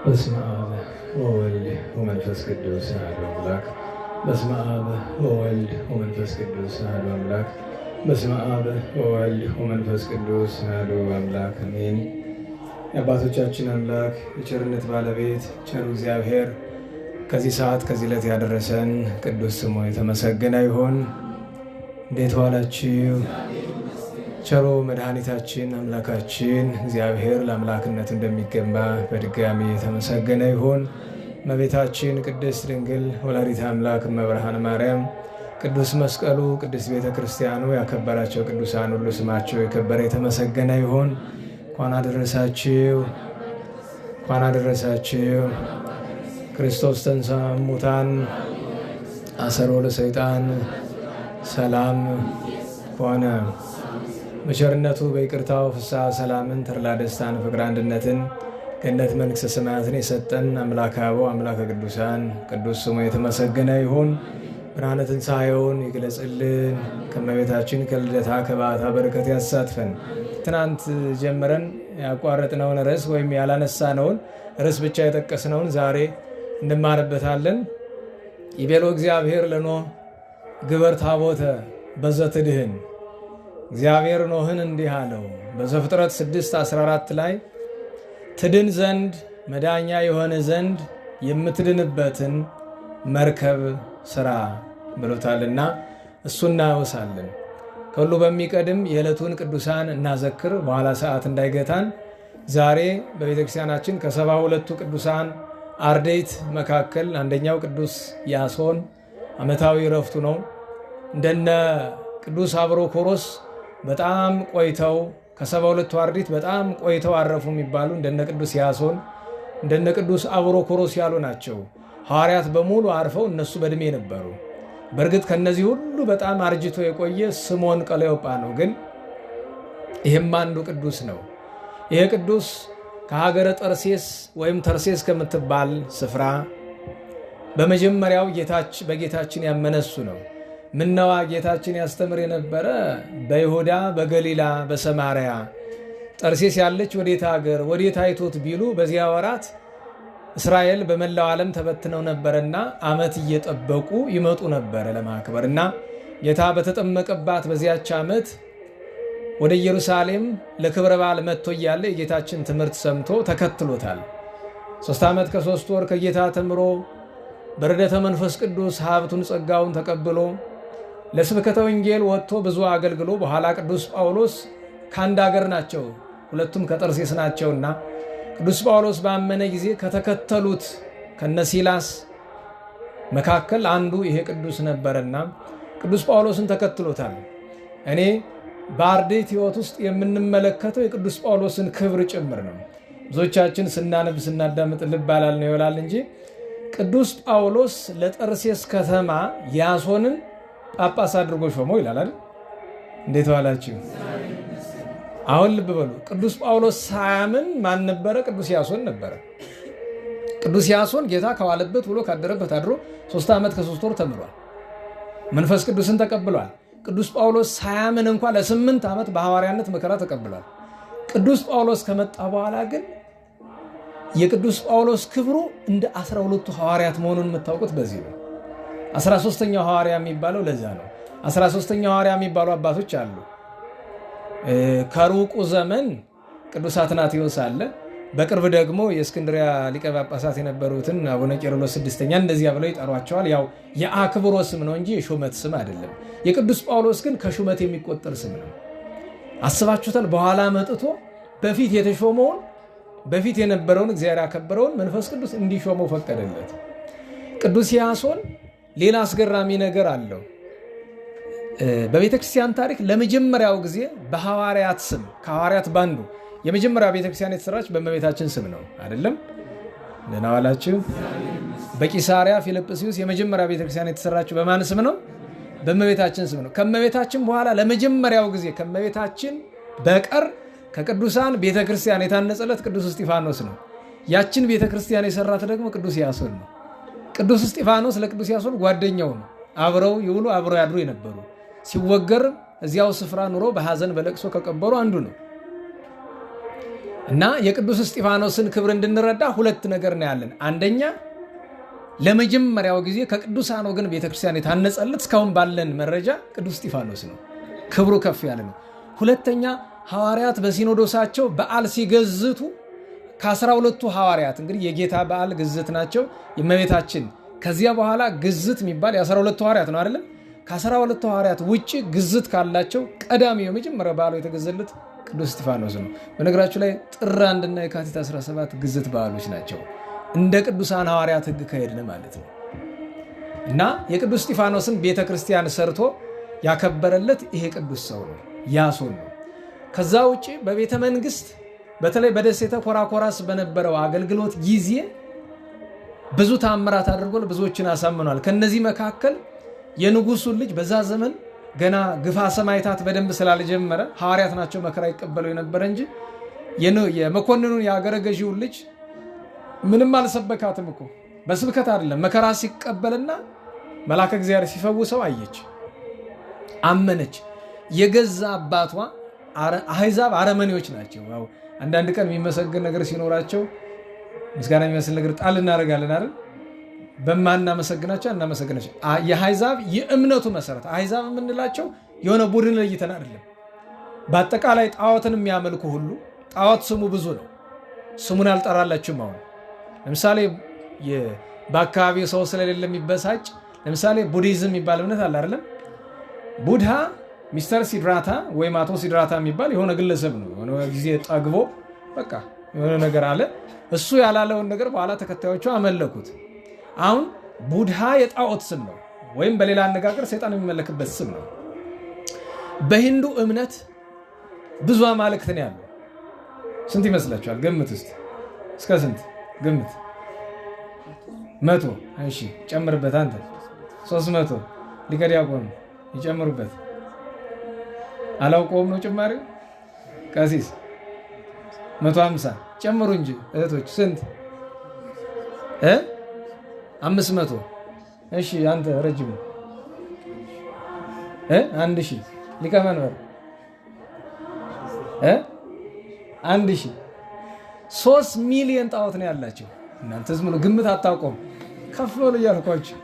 በስመ አብ ወወልድ ወመንፈስ ቅዱስ አሐዱ አምላክ። በስመ አብ ወወልድ ወመንፈስ ቅዱስ አሐዱ አምላክ። በስመ አብ ወወልድ ወመንፈስ ቅዱስ አሐዱ አምላክ አሜን። የአባቶቻችን አምላክ የቸርነት ባለቤት ቸሩ እግዚአብሔር ከዚህ ሰዓት ከዚህ ዕለት ያደረሰን ቅዱስ ስሙ የተመሰገነ ይሁን። እንዴት ዋላችሁ? ቸሮ መድኃኒታችን አምላካችን እግዚአብሔር ለአምላክነቱ እንደሚገባ በድጋሚ የተመሰገነ ይሁን። እመቤታችን ቅድስት ድንግል ወላዲተ አምላክ እመብርሃን ማርያም፣ ቅዱስ መስቀሉ፣ ቅዱስ ቤተ ክርስቲያኑ ያከበራቸው ቅዱሳን ሁሉ ስማቸው የከበረ የተመሰገነ ይሁን። እንኳን አደረሳችሁ፣ እንኳን አደረሳችሁ። ክርስቶስ ተንሥአ እሙታን አሰሮ ለሰይጣን ሰላም ሆነ። በቸርነቱ በይቅርታው ፍስሐ ሰላምን፣ ተድላ ደስታን፣ ፍቅር አንድነትን፣ ገነት መንግሥተ ሰማያትን የሰጠን አምላከ አበው አምላከ ቅዱሳን ቅዱስ ስሙ የተመሰገነ ይሁን። ብርሃነ ትንሣኤውን ይግለጽልን። ከእመቤታችን ከልደታ ከበዓታ በረከት ያሳትፈን። ትናንት ጀምረን ያቋረጥነውን ርዕስ ወይም ያላነሳነውን ርዕስ ብቻ የጠቀስነውን ዛሬ እንማርበታለን። ይቤሎ እግዚአብሔር ለኖህ ግበር ታቦተ በዘትድህን። እግዚአብሔር ኖህን እንዲህ አለው በዘፍጥረት 6:14 ላይ ትድን ዘንድ መዳኛ የሆነ ዘንድ የምትድንበትን መርከብ ስራ ብሎታልና እሱ እናወሳለን። ከሁሉ በሚቀድም የዕለቱን ቅዱሳን እናዘክር፣ በኋላ ሰዓት እንዳይገታን። ዛሬ በቤተክርስቲያናችን ከ72ቱ ቅዱሳን አርድእት መካከል አንደኛው ቅዱስ ያሶን ዓመታዊ ዕረፍቱ ነው። እንደነ ቅዱስ አብሮኮሮስ በጣም ቆይተው ከ72ቱ አርድእት በጣም ቆይተው አረፉ የሚባሉ እንደነ ቅዱስ ያሶን እንደነ ቅዱስ አብሮኮሮስ ያሉ ናቸው። ሐዋርያት በሙሉ አርፈው እነሱ በዕድሜ ነበሩ። በእርግጥ ከነዚህ ሁሉ በጣም አርጅቶ የቆየ ስምዖን ቀለዮጳ ነው። ግን ይህም አንዱ ቅዱስ ነው። ይሄ ቅዱስ ከሀገረ ጠርሴስ ወይም ተርሴስ ከምትባል ስፍራ በመጀመሪያው በጌታችን ያመነሱ ነው። ምነዋ ጌታችን ያስተምር የነበረ በይሁዳ በገሊላ በሰማርያ ጠርሴስ ያለች ወዴት ሀገር ወዴት አይቶት ቢሉ በዚያ ወራት እስራኤል በመላው ዓለም ተበትነው ነበርና ዓመት እየጠበቁ ይመጡ ነበረ ለማክበር እና ጌታ በተጠመቀባት በዚያች ዓመት ወደ ኢየሩሳሌም ለክብረ በዓል መጥቶ እያለ የጌታችን ትምህርት ሰምቶ ተከትሎታል። 3 ዓመት ከ3 ወር ከጌታ ተምሮ በረደተ መንፈስ ቅዱስ ሀብቱን ጸጋውን ተቀብሎ ለስብከተ ወንጌል ወጥቶ ብዙ አገልግሎ በኋላ ቅዱስ ጳውሎስ ከአንድ አገር ናቸው፣ ሁለቱም ከጠርሴስ ናቸውና ቅዱስ ጳውሎስ ባመነ ጊዜ ከተከተሉት ከነሲላስ መካከል አንዱ ይሄ ቅዱስ ነበረና ቅዱስ ጳውሎስን ተከትሎታል። እኔ በአርድእት ሕይወት ውስጥ የምንመለከተው የቅዱስ ጳውሎስን ክብር ጭምር ነው። ብዙዎቻችን ስናነብ ስናዳምጥ ልብ አላልነው ይሆናል እንጂ ቅዱስ ጳውሎስ ለጠርሴስ ከተማ ያሶንን ጳጳስ አድርጎ ሾመው ይላል አይደል? እንዴት ዋላችሁ? አሁን ልብ በሉ። ቅዱስ ጳውሎስ ሳያምን ማን ነበረ? ቅዱስ ያሶን ነበረ። ቅዱስ ያሶን ጌታ ከዋለበት ውሎ ካደረበት አድሮ 3 ዓመት ከ3 ወር ተምሯል። መንፈስ ቅዱስን ተቀብሏል። ቅዱስ ጳውሎስ ሳያምን እንኳ ለ8 ዓመት በሐዋርያነት መከራ ተቀብሏል። ቅዱስ ጳውሎስ ከመጣ በኋላ ግን የቅዱስ ጳውሎስ ክብሩ እንደ 12ቱ ሐዋርያት መሆኑን የምታውቁት በዚህ ነው። 13ኛው ሐዋርያ የሚባለው ለዛ ነው። 13ኛው ሐዋርያ የሚባሉ አባቶች አሉ። ከሩቁ ዘመን ቅዱስ አትናቴዎስ አለ። በቅርብ ደግሞ የእስክንድሪያ ሊቀ ጳጳሳት የነበሩትን አቡነ ቄርሎስ 6ኛ እንደዚያ ብለው ይጠሯቸዋል። ያው የአክብሮ ስም ነው እንጂ የሹመት ስም አይደለም። የቅዱስ ጳውሎስ ግን ከሹመት የሚቆጠር ስም ነው። አስባችሁታል? በኋላ መጥቶ በፊት የተሾመውን በፊት የነበረውን እግዚአብሔር ያከበረውን መንፈስ ቅዱስ እንዲሾመው ፈቀደለት። ቅዱስ ያሶን ሌላ አስገራሚ ነገር አለው። በቤተ ክርስቲያን ታሪክ ለመጀመሪያው ጊዜ በሐዋርያት ስም ከሐዋርያት ባንዱ የመጀመሪያ ቤተክርስቲያን የተሰራች በእመቤታችን ስም ነው። አይደለም? ደህና ዋላችሁ? በቂሳሪያ ፊልጵስዩስ የመጀመሪያ ቤተክርስቲያን የተሰራችው በማን ስም ነው? በእመቤታችን ስም ነው። ከእመቤታችን በኋላ ለመጀመሪያው ጊዜ ከእመቤታችን በቀር ከቅዱሳን ቤተክርስቲያን የታነጸለት ቅዱስ እስጢፋኖስ ነው። ያችን ቤተክርስቲያን የሰራት ደግሞ ቅዱስ ያሶን ነው። ቅዱስ እስጢፋኖስ ለቅዱስ ያሶን ጓደኛው ነው። አብረው ይውሉ አብረው ያድሩ የነበሩ ሲወገር እዚያው ስፍራ ኑሮ በሐዘን በለቅሶ ከቀበሩ አንዱ ነው። እና የቅዱስ እስጢፋኖስን ክብር እንድንረዳ ሁለት ነገር ነው ያለን። አንደኛ ለመጀመሪያው ጊዜ ከቅዱሳን ወገን ቤተክርስቲያን የታነጸለት እስካሁን ባለን መረጃ ቅዱስ እስጢፋኖስ ነው። ክብሩ ከፍ ያለ ነው። ሁለተኛ ሐዋርያት በሲኖዶሳቸው በዓል ሲገዝቱ ከ12ቱ ሐዋርያት እንግዲህ የጌታ በዓል ግዝት ናቸው የእመቤታችን። ከዚያ በኋላ ግዝት የሚባል የ12ቱ ሐዋርያት ነው አይደለም? ከ12ቱ ሐዋርያት ውጭ ግዝት ካላቸው ቀዳሚ የመጀመሪያ በዓሉ የተገዘለት ቅዱስ እስጢፋኖስ ነው። በነገራችሁ ላይ ጥር 1 እና የካቲት 17 ግዝት በዓሎች ናቸው እንደ ቅዱሳን ሐዋርያት ሕግ ከሄድን ማለት ነው። እና የቅዱስ እስጢፋኖስን ቤተ ክርስቲያን ሰርቶ ያከበረለት ይሄ ቅዱስ ሰው ነው፣ ያሶን ነው። ከዛ ውጭ በቤተ መንግስት በተለይ በደሴተ ኮራኮራስ በነበረው አገልግሎት ጊዜ ብዙ ታምራት አድርጎ ብዙዎችን አሳምኗል። ከነዚህ መካከል የንጉሱን ልጅ በዛ ዘመን ገና ግፋ ሰማዕታት በደንብ ስላልጀመረ ሐዋርያት ናቸው መከራ ይቀበለው የነበረ እንጂ የመኮንኑን የአገረ ገዢውን ልጅ ምንም አልሰበካትም እኮ በስብከት አይደለም መከራ ሲቀበልና መልአከ እግዚአብሔር ሲፈውሰው አየች፣ አመነች። የገዛ አባቷ አሕዛብ አረመኔዎች ናቸው። ያው አንዳንድ ቀን የሚመሰገን ነገር ሲኖራቸው ምስጋና የሚመስል ነገር ጣል እናደርጋለን አይደል? በማናመሰግናቸው እናመሰግናቸው። የአሕዛብ የእምነቱ መሰረት አሕዛብ የምንላቸው የሆነ ቡድን ለይተን አይደለም። በአጠቃላይ ጣዖትን የሚያመልኩ ሁሉ ጣዖት ስሙ ብዙ ነው። ስሙን አልጠራላችሁም። አሁን ለምሳሌ በአካባቢው ሰው ስለሌለ የሚበሳጭ ለምሳሌ ቡዲዝም የሚባል እምነት አለ አይደለም? ቡድሃ ሚስተር ሲድራታ ወይም አቶ ሲድራታ የሚባል የሆነ ግለሰብ ነው። የሆነ ጊዜ ጠግቦ በቃ የሆነ ነገር አለ። እሱ ያላለውን ነገር በኋላ ተከታዮቹ አመለኩት። አሁን ቡድሃ የጣዖት ስም ነው፣ ወይም በሌላ አነጋገር ሰይጣን የሚመለክበት ስም ነው። በሂንዱ እምነት ብዙ አማልክት ነው ያለው። ስንት ይመስላችኋል? ግምት ውስጥ እስከ ስንት ግምት? 100። እሺ ጨምርበት አንተ 300 ሊቀ ዲያቆኑ ይጨምሩበት። አላውቀውም ነው ጭማሪው። ቀሲስ 150 ጨምሩ እንጂ እህቶች ስንት? 500። እሺ አንተ ረጅሙ 1000 ሊቀ መንበር 1000 3 ሚሊዮን ጣዖት ነው ያላቸው። እናንተ ዝም ብሎ ግምት አታውቁም። ከፍ ብሎ እያልኳችሁ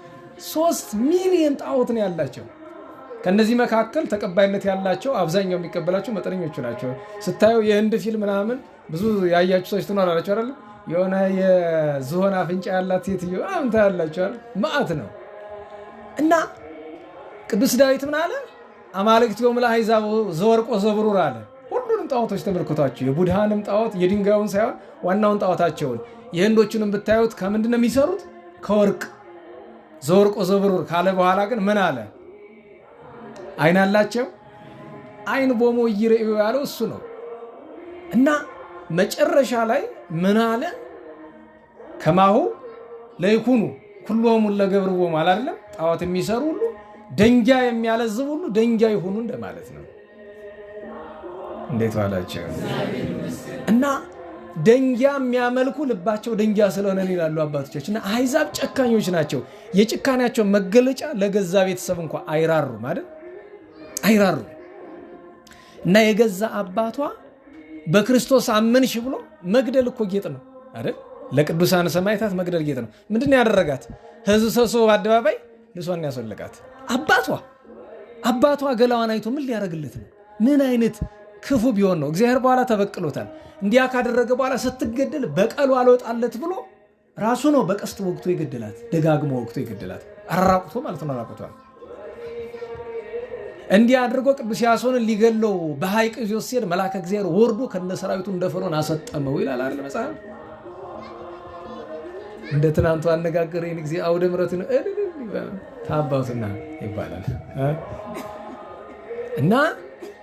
3 ሚሊዮን ጣዖት ነው ያላቸው። ከነዚህ መካከል ተቀባይነት ያላቸው አብዛኛው የሚቀበላቸው መጠነኞቹ ናቸው። ስታዩ የህንድ ፊልም ምናምን ብዙ ያያችሁ ሰዎች ትኖራላችሁ አይደል? የሆነ የዝሆን አፍንጫ ያላት ሴትዮ አንተ ያላችሁ ማዕት ነው። እና ቅዱስ ዳዊት ምን አለ? አማልክቲሆሙ ለአሕዛብ ዘወርቆ ዘብሩር አለ። ሁሉንም ጣዖቶች ተመልክቷቸው የቡድሃንም ጣዖት የድንጋዩን ሳይሆን ዋናውን ጣዖታቸውን የህንዶቹንም ብታዩት ከምንድን ነው የሚሰሩት? ከወርቅ ዘወርቆ ዘብሩር ካለ በኋላ ግን ምን አለ? አይን አላቸው። አይን ቦሞ ይረዩ ያለው እሱ ነው። እና መጨረሻ ላይ ምን አለ? ከማሁ ለይኩኑ ኩሎሙ ለገብርዎ ማለት አይደለም? ጣዖት የሚሰሩ ሁሉ ደንጋይ የሚያለዝብ ሁሉ ደንጋይ ይሁኑ እንደማለት ነው። እንዴት ዋላቸው? እና ደንጋይ የሚያመልኩ ልባቸው ደንጋይ ስለሆነ ይላሉ አባቶቻችን። እና አሕዛብ ጨካኞች ናቸው። የጭካኔያቸው መገለጫ ለገዛ ቤተሰብ እንኳን አይራሩ ማለት አይራሩ። እና የገዛ አባቷ በክርስቶስ አመንሽ ብሎ መግደል እኮ ጌጥ ነው አይደል? ለቅዱሳን ሰማዕታት መግደል ጌጥ ነው። ምንድነው ያደረጋት? ህዝብ ሰብስቦ በአደባባይ ልሷን ያስወለቃት። አባቷ ገላዋን አይቶ ምን ሊያደርግለት ነው? ምን አይነት ክፉ ቢሆን ነው? እግዚአብሔር በኋላ ተበቅሎታል። እንዲያ ካደረገ በኋላ ስትገደል በቀሉ አልወጣለት ብሎ ራሱ ነው በቀስት ወቅቶ ይገደላት። ደጋግሞ ወቅቶ ይገደላት። አራራቁቶ ማለት ነው። አራቁቷል። እንዲህ አድርጎ ቅዱስ ያሶንን ሊገለው በሐይቅ ይዞ ሲሄድ መልአከ እግዚአብሔር ወርዶ ከነሰራዊቱ እንደ ፈርዖን አሰጠመው ይላል አይደል መጽሐፍ። እንደ ትናንቱ አነጋገር ይህን ጊዜ አውደ ምሕረትን ታባውትና ይባላል። እና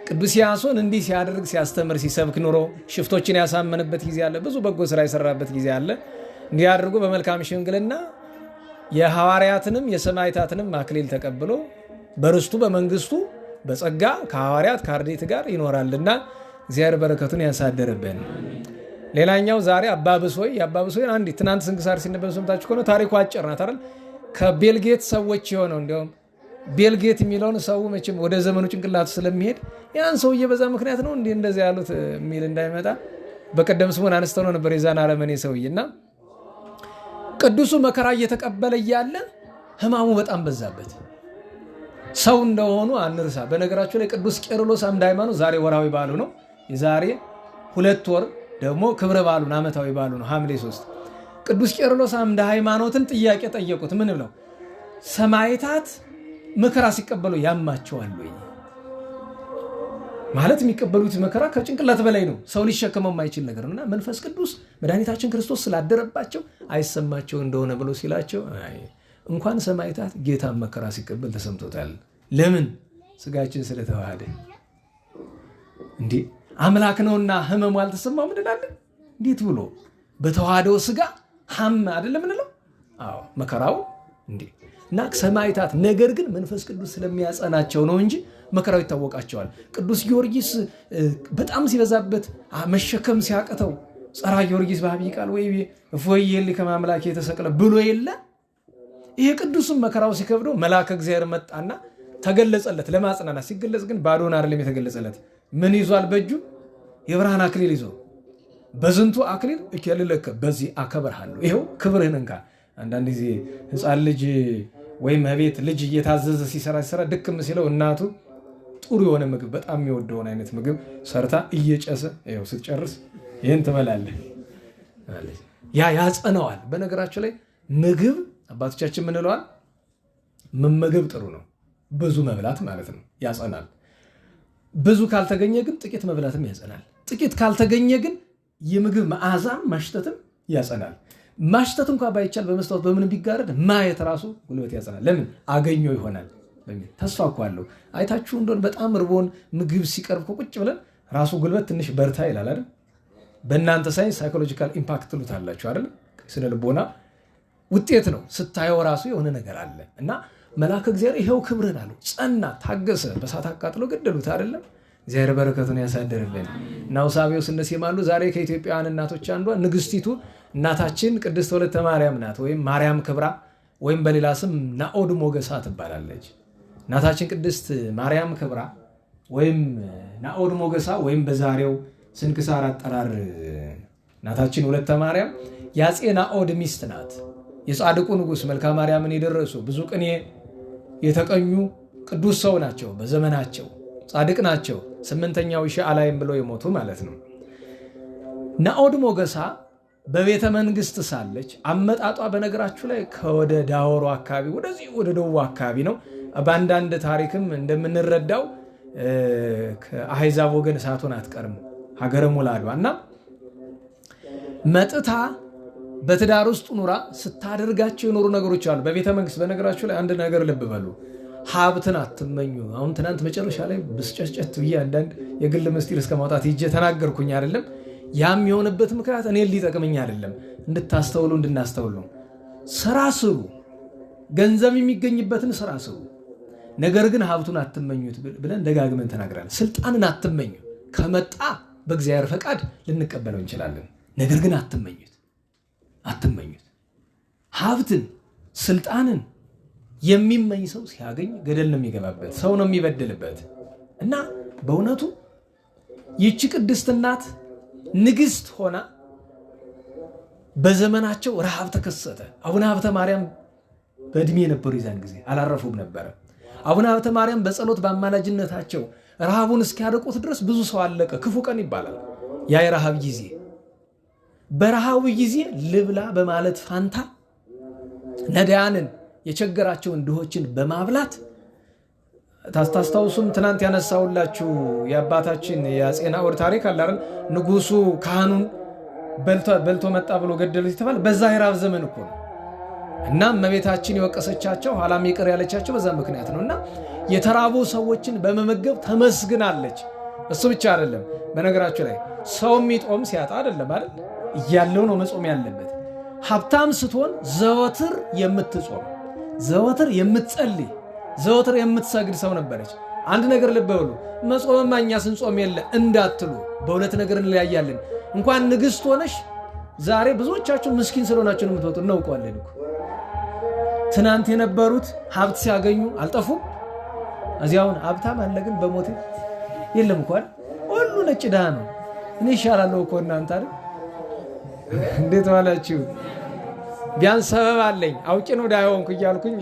ቅዱስ ያሶን እንዲህ ሲያደርግ ሲያስተምር ሲሰብክ ኑሮ ሽፍቶችን ያሳመነበት ጊዜ አለ። ብዙ በጎ ስራ የሰራበት ጊዜ አለ። እንዲህ አድርጎ በመልካም ሽምግልና የሐዋርያትንም የሰማዕታትንም አክሊል ተቀብሎ በርስቱ በመንግስቱ በጸጋ ከሐዋርያት ከአርድእት ጋር ይኖራልና እግዚአብሔር በረከቱን ያሳደረብን። ሌላኛው ዛሬ አባ ብሶይ አንድ ትናንት ስንክሳር ሲነበብ ሰምታችሁ ከሆነ ታሪኩ አጭር ናት አይደል? ከቤልጌት ሰዎች የሆነው እንዲያውም ቤልጌት የሚለውን ሰው መቼም ወደ ዘመኑ ጭንቅላቱ ስለሚሄድ ያን ሰውዬ በዛ ምክንያት ነው እንደዚህ ያሉት የሚል እንዳይመጣ በቀደም ስሙን አንስተው ነበር የዛን አረመኔ ሰውዬና ቅዱሱ መከራ እየተቀበለ እያለ ህማሙ በጣም በዛበት። ሰው እንደሆኑ አንርሳ። በነገራችሁ ላይ ቅዱስ ቄርሎስ አምደ ሃይማኖት ዛሬ ወራዊ በዓሉ ነው። የዛሬ 2 ወር ደግሞ ክብረ በዓሉን ዓመታዊ በዓሉ ነው ሐምሌ 3። ቅዱስ ቄርሎስ አምደ ሃይማኖትን ጥያቄ ጠየቁት። ምን ብለው? ሰማዕታት መከራ ሲቀበሉ ያማቸዋል ወይ? ማለት የሚቀበሉት መከራ ከጭንቅላት በላይ ነው፣ ሰው ሊሸከመው የማይችል ነገር ነውና መንፈስ ቅዱስ መድኃኒታችን ክርስቶስ ስላደረባቸው አይሰማቸው እንደሆነ ብሎ ሲላቸው አይ እንኳን ሰማዕታት ጌታን መከራ ሲቀበል ተሰምቶታል። ለምን? ስጋችን ስለተዋሃደ። እንዴ አምላክ ነውና ህመሙ አልተሰማው ምንላለን? እንዴት ብሎ በተዋሃደው ስጋ ሐም አይደለም እንለው? አዎ መከራው እንዴ እና ሰማዕታት ነገር ግን መንፈስ ቅዱስ ስለሚያጸናቸው ነው እንጂ መከራው ይታወቃቸዋል። ቅዱስ ጊዮርጊስ በጣም ሲበዛበት መሸከም ሲያቀተው ጸራ ጊዮርጊስ በአብይ ቃል ወይ ከማምላክ የተሰቀለ ብሎ የለ። ይሄ ቅዱስም መከራው ሲከብደው መልአከ እግዚአብሔር መጣና ተገለጸለት ለማጽናናት። ሲገለጽ ግን ባዶን አይደለም የተገለጸለት። ምን ይዟል? በእጁ የብርሃን አክሊል ይዞ በዝንቱ አክሊል እከልለከ በዚህ አከብርሃለሁ። ይሄው ክብርህን እንካ። አንዳንድ ጊዜ ህፃን ልጅ ወይም ቤት ልጅ እየታዘዘ ሲሰራ ድክም ሲለው እናቱ ጥሩ የሆነ ምግብ በጣም የሚወደውን አይነት ምግብ ሰርታ እየጨሰ ይሄው ስትጨርስ ይሄን ትበላለህ ማለት ያ ያጸነዋል። በነገራችሁ ላይ ምግብ አባቶቻችን ምን ይለዋል? መመገብ ጥሩ ነው፣ ብዙ መብላት ማለት ነው ያጸናል። ብዙ ካልተገኘ ግን ጥቂት መብላትም ያጸናል። ጥቂት ካልተገኘ ግን የምግብ መዓዛም ማሽተትም ያጸናል። ማሽተት እንኳን ባይቻል በመስታወት በምን ቢጋረድ ማየት ራሱ ጉልበት ያጸናል። ለምን? አገኘው ይሆናል በሚል ተስፋ እኮ አለው። አይታችሁ እንደሆነ በጣም ርቦን ምግብ ሲቀርብ ቁጭ ብለን ራሱ ጉልበት ትንሽ በርታ ይላል አይደል? በእናንተ ሳይንስ ሳይኮሎጂካል ኢምፓክት ትሉታላችሁ አይደል? ስነ ልቦና ውጤት ነው። ስታየው ራሱ የሆነ ነገር አለ እና መልአከ እግዚአብሔር ይሄው ክብርን አለው። ጸና፣ ታገሰ። በሳት አቃጥሎ ገደሉት አይደለም? እግዚአብሔር በረከቱን ያሳደርልን። እና ውሳቤው ስነሲማሉ ዛሬ ከኢትዮጵያውያን እናቶች አንዷ ንግስቲቱ እናታችን ቅድስት ወለተ ማርያም ናት፣ ወይም ማርያም ክብራ ወይም በሌላ ስም ናኦድ ሞገሳ ትባላለች። እናታችን ቅድስት ማርያም ክብራ ወይም ናኦድ ሞገሳ ወይም በዛሬው ስንክሳር አጠራር እናታችን ወለተ ማርያም ያጼ ናኦድ ሚስት ናት። የጻድቁ ንጉስ መልካ ማርያምን የደረሱ ብዙ ቅኔ የተቀኙ ቅዱስ ሰው ናቸው። በዘመናቸው ጻድቅ ናቸው። 8ኛው ሺህ አላይም ብለው የሞቱ ማለት ነው። ናኦድ ሞገሳ በቤተ መንግስት ሳለች አመጣጧ በነገራችሁ ላይ ከወደ ዳወሮ አካባቢ ወደዚህ ወደ ደቡብ አካባቢ ነው። በአንዳንድ ታሪክም እንደምንረዳው ከአሕዛብ ወገን ሳትሆን አትቀርም ሀገረ ሙላዷ እና መጥታ በትዳር ውስጥ ኑራ ስታደርጋቸው የኖሩ ነገሮች አሉ። በቤተ መንግስት በነገራችሁ ላይ አንድ ነገር ልብ በሉ፣ ሀብትን አትመኙ። አሁን ትናንት መጨረሻ ላይ ብስጨጨት ብዬ አንዳንድ የግል ምስጢር እስከ ማውጣት ሂጄ ተናገርኩኝ አይደለም። ያም የሆነበት ምክንያት እኔን ሊጠቅመኝ አይደለም፣ እንድታስተውሉ እንድናስተውሉ ነው። ስራ ስሩ፣ ገንዘብ የሚገኝበትን ስራ ስሩ። ነገር ግን ሀብቱን አትመኙት ብለን ደጋግመን ተናግራለን። ስልጣንን አትመኙ። ከመጣ በእግዚአብሔር ፈቃድ ልንቀበለው እንችላለን። ነገር ግን አትመኙት። ሀብትን ስልጣንን የሚመኝ ሰው ሲያገኝ ገደል ነው የሚገባበት፣ ሰው ነው የሚበድልበት። እና በእውነቱ ይቺ ቅድስት እናት ንግስት ሆና በዘመናቸው ረሃብ ተከሰተ። አቡነ ሀብተ ማርያም በእድሜ ነበሩ፣ ይዛን ጊዜ አላረፉም ነበረ። አቡነ ሀብተ ማርያም በጸሎት በአማላጅነታቸው ረሃቡን እስኪያደቁት ድረስ ብዙ ሰው አለቀ። ክፉ ቀን ይባላል ያ የረሃብ ጊዜ። በረሃቡ ጊዜ ልብላ በማለት ፋንታ ነዳያንን የቸገራቸውን ድሆችን በማብላት ታስታውሱም ትናንት ያነሳውላችሁ የአባታችን የአፄ ናኦድ ታሪክ አለ አይደል? ንጉሱ ካህኑን በልቶ መጣ ብሎ ገደሉት ይተባል። በዛ የራብ ዘመን እኮ ነው። እና እመቤታችን የወቀሰቻቸው ኋላም ይቅር ያለቻቸው በዛ ምክንያት ነውና የተራቡ ሰዎችን በመመገብ ተመስግናለች። እሱ ብቻ አይደለም። በነገራችሁ ላይ ሰው የሚጦም ሲያጣ አይደለም አይደል? እያለው ነው መጾም ያለበት። ሀብታም ስትሆን ዘወትር የምትጾም፣ ዘወትር የምትጸልይ፣ ዘወትር የምትሰግድ ሰው ነበረች። አንድ ነገር ልብ በሉ፣ መጾምማ እኛ ስንጾም የለ እንዳትሉ፣ በሁለት ነገር እንለያያለን። እንኳን ንግስት ሆነሽ ዛሬ ብዙዎቻችሁ ምስኪን ስለሆናችሁ ነው የምትወጡ፣ እናውቀዋለን እኮ። ትናንት የነበሩት ሀብት ሲያገኙ አልጠፉም። እዚያውን ሀብታም አለ ግን በሞት የለም እንኳን ሁሉ ነጭ ድሃ ነው። እኔ ይሻላለሁ እኮ እናንተ አይደል? እንዴት ዋላችሁ? ቢያንስ ሰበብ አለኝ አውቄ ነው ዳይሆንኩ እያልኩኝ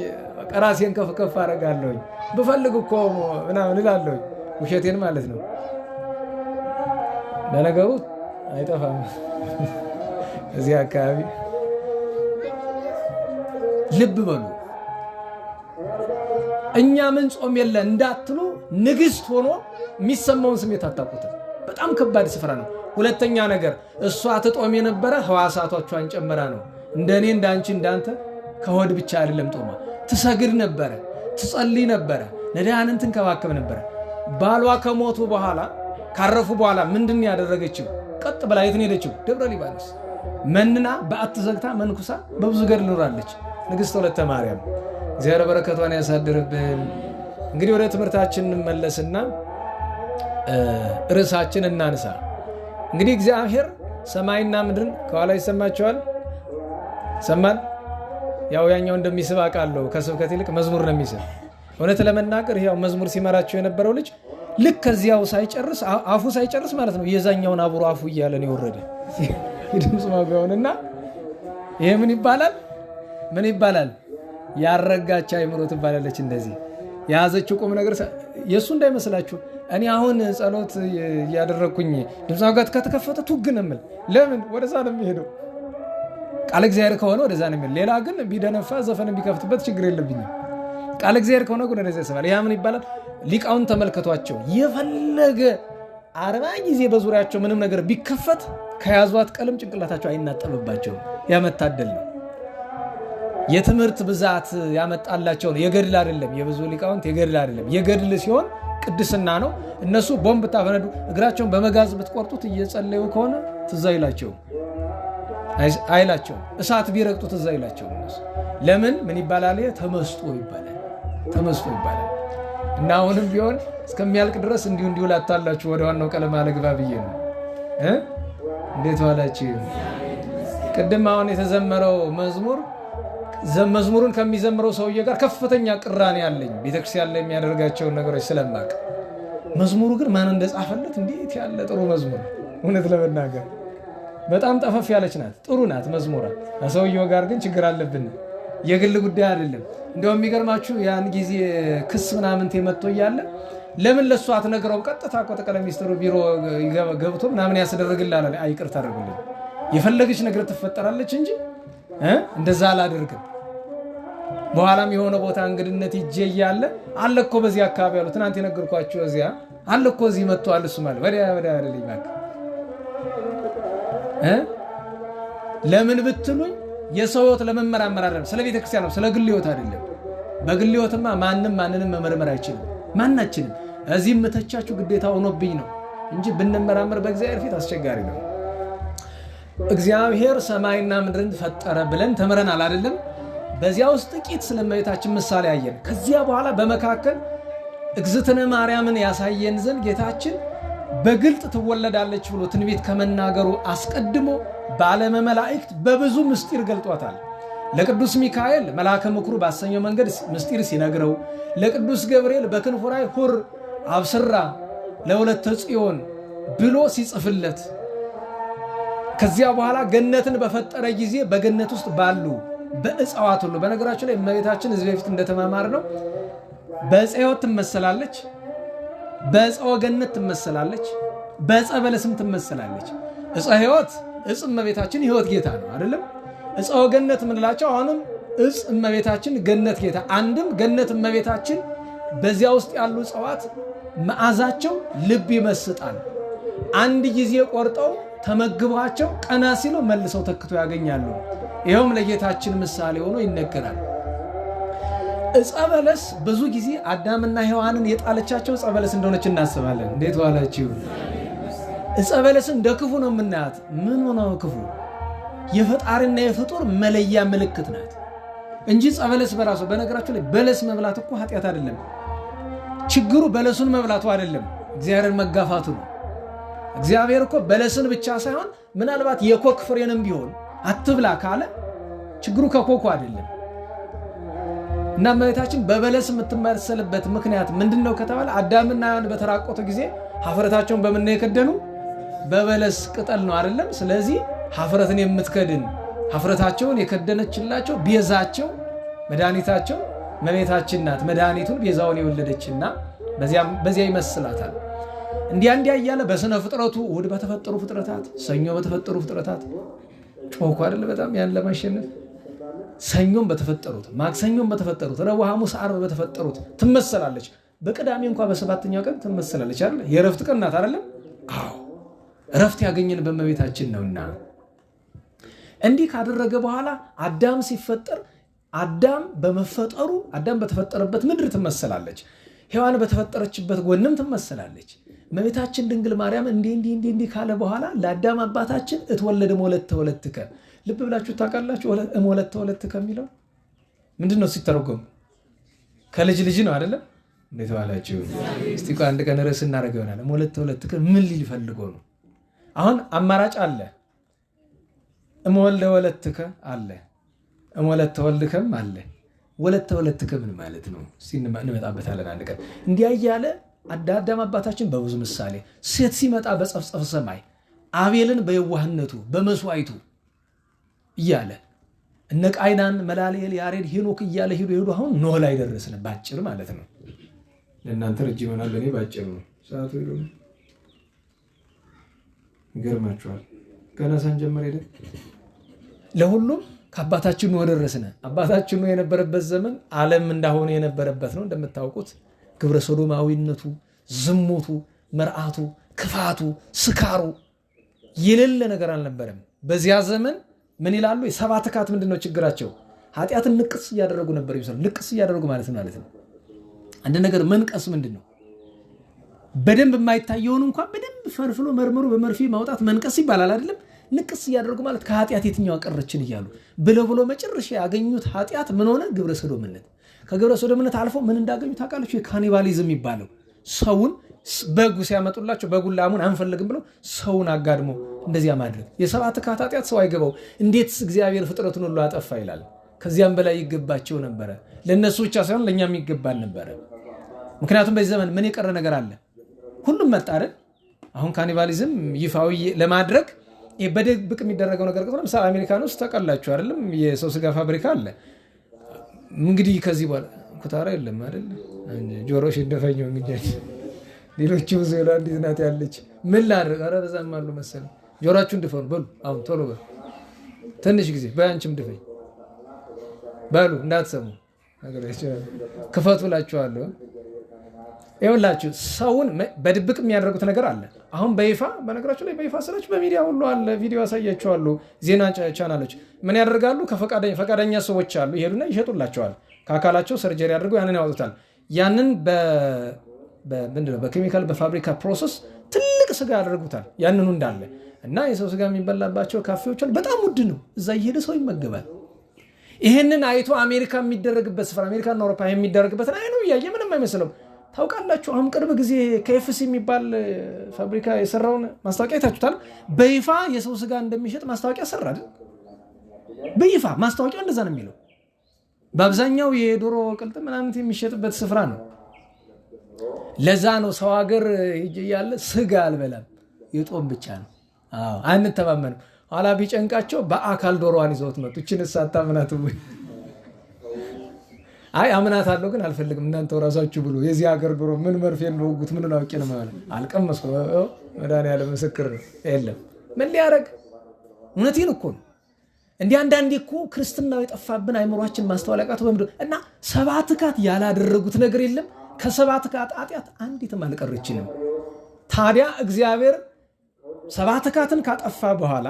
ራሴን ከፍ ከፍ አደርጋለሁኝ። ብፈልግ እኮ ምናምን እላለሁኝ። ውሸቴን ማለት ነው። ለነገሩ አይጠፋም እዚህ አካባቢ። ልብ በሉ። እኛ ምን ጾም የለ እንዳትሉ ንግስት ሆኖ የሚሰማውን ስሜት አታውቁትም። በጣም ከባድ ስፍራ ነው። ሁለተኛ ነገር እሷ ትጦም የነበረ ህዋሳቶቿን ጨምራ ነው። እንደኔ እንዳንቺ እንዳንተ ከሆድ ብቻ አይደለም ጦማ። ትሰግድ ነበረ፣ ትጸልይ ነበረ፣ ነዳያንን ትንከባከብ ነበረ። ባሏ ከሞቱ በኋላ ካረፉ በኋላ ምንድን ያደረገችው? ቀጥ ብላ የት ሄደችው? ደብረ ሊባኖስ መንና በአት ዘግታ መንኩሳ በብዙ ገድል ኖራለች ንግሥት ወለተ ማርያም። እግዚአብሔር በረከቷን ያሳድርብን። እንግዲህ ወደ ትምህርታችን እንመለስና ርዕሳችን እናንሳ። እንግዲህ እግዚአብሔር ሰማይና ምድርን ከኋላ ይሰማቸዋል። ሰማን። ያው ያኛው እንደሚስብ አውቃለሁ። ከስብከት ይልቅ መዝሙር ነው የሚስብ። እውነት ለመናገር ያው መዝሙር ሲመራቸው የነበረው ልጅ ልክ ከዚያው ሳይጨርስ አፉ ሳይጨርስ ማለት ነው የዛኛውን አብሮ አፉ እያለ ነው የወረደ ድምፅ ማጉያውንና ይሄ ምን ይባላል? ምን ይባላል? ያረጋች አይምሮ ትባላለች። እንደዚህ የያዘችው ቁም ነገር የሱ እንዳይመስላችሁ። እኔ አሁን ጸሎት ያደረኩኝ ድምፅ ማጉያት ከተከፈተ ቱግነምል ለምን ወደዛ ነው የሚሄደው? ቃል እግዚአብሔር ከሆነ ወደዛ ነው የሚሄደው። ሌላ ግን ቢደነፋ ዘፈን ቢከፍትበት ችግር የለብኝም። ቃል እግዚአብሔር ከሆነ ግን ወደዛ ይሰማል። ያ ምን ይባላል? ሊቃውን ተመልከቷቸው። የፈለገ 40 ጊዜ በዙሪያቸው ምንም ነገር ቢከፈት ከያዟት ቀለም ጭንቅላታቸው አይናጠብባቸውም። ያመታደል ነው። የትምህርት ብዛት ያመጣላቸው ነው። የገድል አይደለም። የብዙ ሊቃውንት የገድል አይደለም። የገድል ሲሆን ቅድስና ነው። እነሱ ቦምብ ታፈነዱ እግራቸውን በመጋዝ ብትቆርጡት እየጸለዩ ከሆነ ትዝ አይላቸውም። እሳት ቢረግጡ ትዝ አይላቸውም። እነሱ ለምን ምን ይባላል? ተመስጦ ይባላል። ተመስጦ ይባላል። እና አሁንም ቢሆን እስከሚያልቅ ድረስ እንዲሁ ላታላችሁ ወደ ዋናው ቀለም አለግባ ብዬ ነው። እንዴት ዋላችሁ? ቅድም አሁን የተዘመረው መዝሙሩን ከሚዘምረው ሰውዬ ጋር ከፍተኛ ቅራኔ ያለኝ ቤተክርስቲያን ላይ የሚያደርጋቸውን ነገሮች ስለማቅ፣ መዝሙሩ ግን ማን እንደጻፈለት እንዴት ያለ ጥሩ መዝሙር! እውነት ለመናገር በጣም ጠፈፍ ያለች ናት፣ ጥሩ ናት መዝሙራ። ከሰውየው ጋር ግን ችግር አለብን። የግል ጉዳይ አይደለም። እንደው የሚገርማችሁ ያን ጊዜ ክስ ምናምን ተመጥቶ እያለ ለምን ለሱ አትነግረውም? ቀጥታ እኮ ጠቅላይ ሚኒስትሩ ቢሮ ገብቶ ምናምን ያስደርግልሃል አለ። አይቅርታ አድርጉልኝ፣ የፈለገች ነገር ትፈጠራለች እንጂ እንደዛ አላደርግም። በኋላም የሆነ ቦታ እንግድነት ይጄ እያለ አለ እኮ በዚህ አካባቢ ያሉ ትናንት የነገርኳችሁ እዚያ አለ እኮ እዚህ መጥቷል እሱ ማለት ወዲያ አይደለኝ ማለት ለምን ብትሉኝ የሰው ሕይወት ለመመራመር አይደለም። ስለ ቤተ ክርስቲያን ነው፣ ስለ ግል ሕይወት አይደለም። በግል ሕይወትማ ማንንም መመርመር አይችልም። ማናችንም እዚህ መተቻችሁ ግዴታ ሆኖብኝ ነው እንጂ ብንመራመር በእግዚአብሔር ፊት አስቸጋሪ ነው። እግዚአብሔር ሰማይና ምድርን ፈጠረ ብለን ተምረናል አይደለም? በዚያ ውስጥ ጥቂት ስለ እመቤታችን ምሳሌ አየን። ከዚያ በኋላ በመካከል እግዝእትነ ማርያምን ያሳየን ዘንድ ጌታችን በግልጥ ትወለዳለች ብሎ ትንቢት ከመናገሩ አስቀድሞ በዓለመ መላእክት በብዙ ምስጢር ገልጧታል። ለቅዱስ ሚካኤል መልአከ ምክሩ ባሰኘው መንገድ ምስጢር ሲነግረው፣ ለቅዱስ ገብርኤል በክንፉ ላይ ሁር አብስራ ለወለተ ጽዮን ብሎ ሲጽፍለት፣ ከዚያ በኋላ ገነትን በፈጠረ ጊዜ በገነት ውስጥ ባሉ በእጽዋት ሁሉ፣ በነገራችን ላይ እመቤታችን እዚህ በፊት እንደተማማር ነው በዕፀ ሕይወት ትመሰላለች፣ በዕፀ ገነት ትመሰላለች፣ በዕፀ በለስም ትመሰላለች። ዕፀ ሕይወት ዕፅ እመቤታችን ሕይወት ጌታ ነው አይደለም? ዕፀ ገነት ምንላቸው አሁንም ዕፅ እመቤታችን ገነት ጌታ። አንድም ገነት እመቤታችን በዚያ ውስጥ ያሉ እጽዋት መዓዛቸው ልብ ይመስጣል። አንድ ጊዜ ቆርጠው ተመግቧቸው ቀና ሲሉ መልሰው ተክቶ ያገኛሉ። ይኸውም ለጌታችን ምሳሌ ሆኖ ይነገራል። ዕፀ በለስ ብዙ ጊዜ አዳምና ሔዋንን የጣለቻቸው ዕፀ በለስ እንደሆነች እናስባለን። እንዴት ዋላችሁ? ዕፀ በለስን እንደ ክፉ ነው የምናያት። ምን ሆነ ክፉ? የፈጣሪና የፍጡር መለያ ምልክት ናት እንጂ ዕፀ በለስ በራሱ በነገራችሁ ላይ በለስ መብላት እኮ ኃጢአት አይደለም። ችግሩ በለሱን መብላቱ አይደለም፣ እግዚአብሔርን መጋፋቱ ነው። እግዚአብሔር እኮ በለስን ብቻ ሳይሆን ምናልባት የኮክ ፍሬንም ቢሆን አትብላ ካለ ችግሩ ከኮኩ አይደለም። እና እመቤታችን በበለስ የምትመሰልበት ምክንያት ምንድነው ከተባለ አዳምና ሔዋን በተራቆቱ ጊዜ ኀፍረታቸውን በምን የከደኑ? በበለስ ቅጠል ነው አይደለም? ስለዚህ ሀፍረትን የምትከድን ሀፍረታቸውን የከደነችላቸው ቤዛቸው መድኃኒታቸው እመቤታችን ናት። መድኃኒቱን ቤዛውን የወለደችና በዚያ ይመስላታል። እንዲያ እያለ በስነ ፍጥረቱ እሑድ በተፈጠሩ ፍጥረታት፣ ሰኞ በተፈጠሩ ፍጥረታት ጮኩ አይደል? በጣም ያን ለማሸነፍ ሰኞም በተፈጠሩት፣ ማክሰኞም በተፈጠሩት፣ ረቡዕ፣ ሐሙስ፣ ዓርብ በተፈጠሩት ትመሰላለች። በቅዳሜ እንኳን በሰባተኛው ቀን ትመሰላለች አይደል? የእረፍት ቀን ናት አይደለም? አዎ እረፍት ያገኘን በእመቤታችን ነውና እንዲህ ካደረገ በኋላ አዳም ሲፈጠር አዳም በተፈጠረበት ምድር ትመሰላለች። ሔዋን በተፈጠረችበት ጎንም ትመሰላለች። እመቤታችን ድንግል ማርያም እንዲህ ካለ በኋላ ለአዳም አባታችን እትወለድ እምወለተ ወለትከ። ልብ ብላችሁ ታውቃላችሁ? እምወለተ ወለትከ የሚለው ምንድን ነው ሲተረጎም? ከልጅ ልጅ ነው አይደለም? እንዴት ባላችሁ? እስቲ ቆይ አንድ ቀን ርዕስ እናደርገው ይሆናል። እምወለተ ወለትከ ምን ሊል ፈልጎ ነው? አሁን አማራጭ አለ። እምወልደ ወለትከ አለ፣ እምወለተ ወልድከም አለ። ወለተ ወለትከ ምን ማለት ነው? እስቲ እንመጣበታለን አንድ ቀን። እንዲያ እያለ አዳም አባታችን በብዙ ምሳሌ ሴት ሲመጣ በጸፍጸፍ ሰማይ አቤልን በየዋህነቱ በመስዋዕቱ እያለ እነ ቃይናን መላልኤል ያሬድ ሄኖክ እያለ ሄዱ። አሁን ኖህ ላይ ደረስን። ባጭር ማለት ነው። ለእናንተ ረጅም ይሆናል፣ ለእኔ ባጭር ነው። ሰዓቱ ሄዶ ይገርማችኋል። ገና ሳንጀምር ሄደ። ለሁሉም ከአባታችን ኖህ ደረስን። አባታችን ኖህ የነበረበት ዘመን ዓለም እንዳሆነ የነበረበት ነው። እንደምታውቁት ግብረ ሶዶማዊነቱ፣ ዝሙቱ፣ መርዓቱ፣ ክፋቱ፣ ስካሩ የሌለ ነገር አልነበረም። በዚያ ዘመን ምን ይላሉ? የሰባት ካት ምንድነው ችግራቸው? ኃጢአትን ንቅስ እያደረጉ ነበር ይመስላል። ንቅስ እያደረጉ ማለት ነው። አንድ ነገር መንቀስ ምንድነው? በደንብ የማይታየውን እንኳን በደንብ ፈርፍሎ መርምሮ በመርፌ ማውጣት መንቀስ ይባላል አይደለም? ንቅስ እያደረጉ ማለት ከኃጢአት የትኛው ቀረችን እያሉ ብሎ መጨረሻ ያገኙት ኃጢአት ምን ሆነ? ግብረ ሰዶምነት። ከግብረ ሰዶምነት አልፎ ምን እንዳገኙ ታውቃላችሁ? የካኒባሊዝም የሚባለው ሰውን በጉ ሲያመጡላቸው በጉን ላሙን አንፈልግም ብለው ሰውን አጋድሞ እንደዚያ ማድረግ። የሰባት ካት ኃጢአት ሰው አይገባው። እንዴት እግዚአብሔር ፍጥረቱን ሁሉ አጠፋ ይላል። ከዚያም በላይ ይገባቸው ነበረ። ለነሱ ብቻ ሳይሆን ለኛም ይገባል ነበረ። ምክንያቱም በዚህ ዘመን ምን የቀረ ነገር አለ? ሁሉም መጣ አይደል? አሁን ካኒባሊዝም ይፋዊ ለማድረግ በድብቅ የሚደረገው ነገር ከሆነ ምሳሌ አሜሪካን ውስጥ ተቀላችሁ አይደለም? የሰው ስጋ ፋብሪካ አለ። እንግዲህ ከዚህ በኋላ ኩታራ የለም አይደል? ጆሮሽ እንደፈኘው እንግዲህ ሌሎችም ዘላ እንዴት ናት ያለች ምን ላድርግ? ኧረ በዛም አሉ መሰለኝ። ጆሮአችሁን ድፈኑ በሉ። አሁን ቶሎ በሉ። ትንሽ ጊዜ በአንቺም ድፈኝ በሉ። እንዳትሰሙ ክፈቱ እላችኋለሁ። ይኸውላችሁ ሰውን በድብቅ የሚያደርጉት ነገር አለ። አሁን በይፋ በነገራችሁ ላይ በይፋ ስላችሁ በሚዲያ ሁሉ አለ። ቪዲዮ ያሳያችኋለሁ። ዜና ቻናሎች ምን ያደርጋሉ? ፈቃደኛ ሰዎች አሉ። ይሄዱና ይሸጡላቸዋል። ከአካላቸው ሰርጀሪ አድርገው ያንን ያወጡታል። ያንን በኬሚካል በፋብሪካ ፕሮሰስ ትልቅ ስጋ ያደርጉታል። ያንኑ እንዳለ እና የሰው ስጋ የሚበላባቸው ካፌዎች አሉ። በጣም ውድ ነው። እዛ እየሄደ ሰው ይመገባል። ይህንን አይቶ አሜሪካ የሚደረግበት ስፍራ አሜሪካና አውሮፓ የሚደረግበትን አይኑ እያየ ምንም አይመስለው። ታውቃላችሁ አሁን ቅርብ ጊዜ KFC የሚባል ፋብሪካ የሰራውን ማስታወቂያ አይታችሁታል? በይፋ የሰው ስጋ እንደሚሸጥ ማስታወቂያ ሰራ አይደል? በይፋ ማስታወቂያው እንደዛ ነው የሚለው። በአብዛኛው የዶሮ ቅልጥም ምናምን የሚሸጥበት ስፍራ ነው። ለዛ ነው ሰው ሀገር ያለ ስጋ አልበላም የጦም ብቻ ነው። አዎ አንተማመንም። ኋላ ቢጨንቃቸው በአካል ዶሮዋን ይዘውት መጡ። እቺን ሳታምናት ወይ አይ አምናት አለው ግን አልፈልግም እናንተው ራሳችሁ ብሎ የዚህ ሀገር ዶሮ ምን መርፌ እንደወጉት ምን ነው አውቄ ነው ማለት አልቀመስኩ። መድኃኒዓለም ምስክር ነው። የለም ምን ሊያረግ እውነቴን እኮ ነው። እንዲህ አንዳንዴ እኮ ክርስትናው የጠፋብን አይምሯችን ማስተዋል ያቃተው በምንድን እና ሰባት ካት ያላደረጉት ነገር የለም። ከሰባት ካት ኃጢአት አንዲትም አልቀረችንም። ታዲያ እግዚአብሔር ሰባት ካትን ካጠፋ በኋላ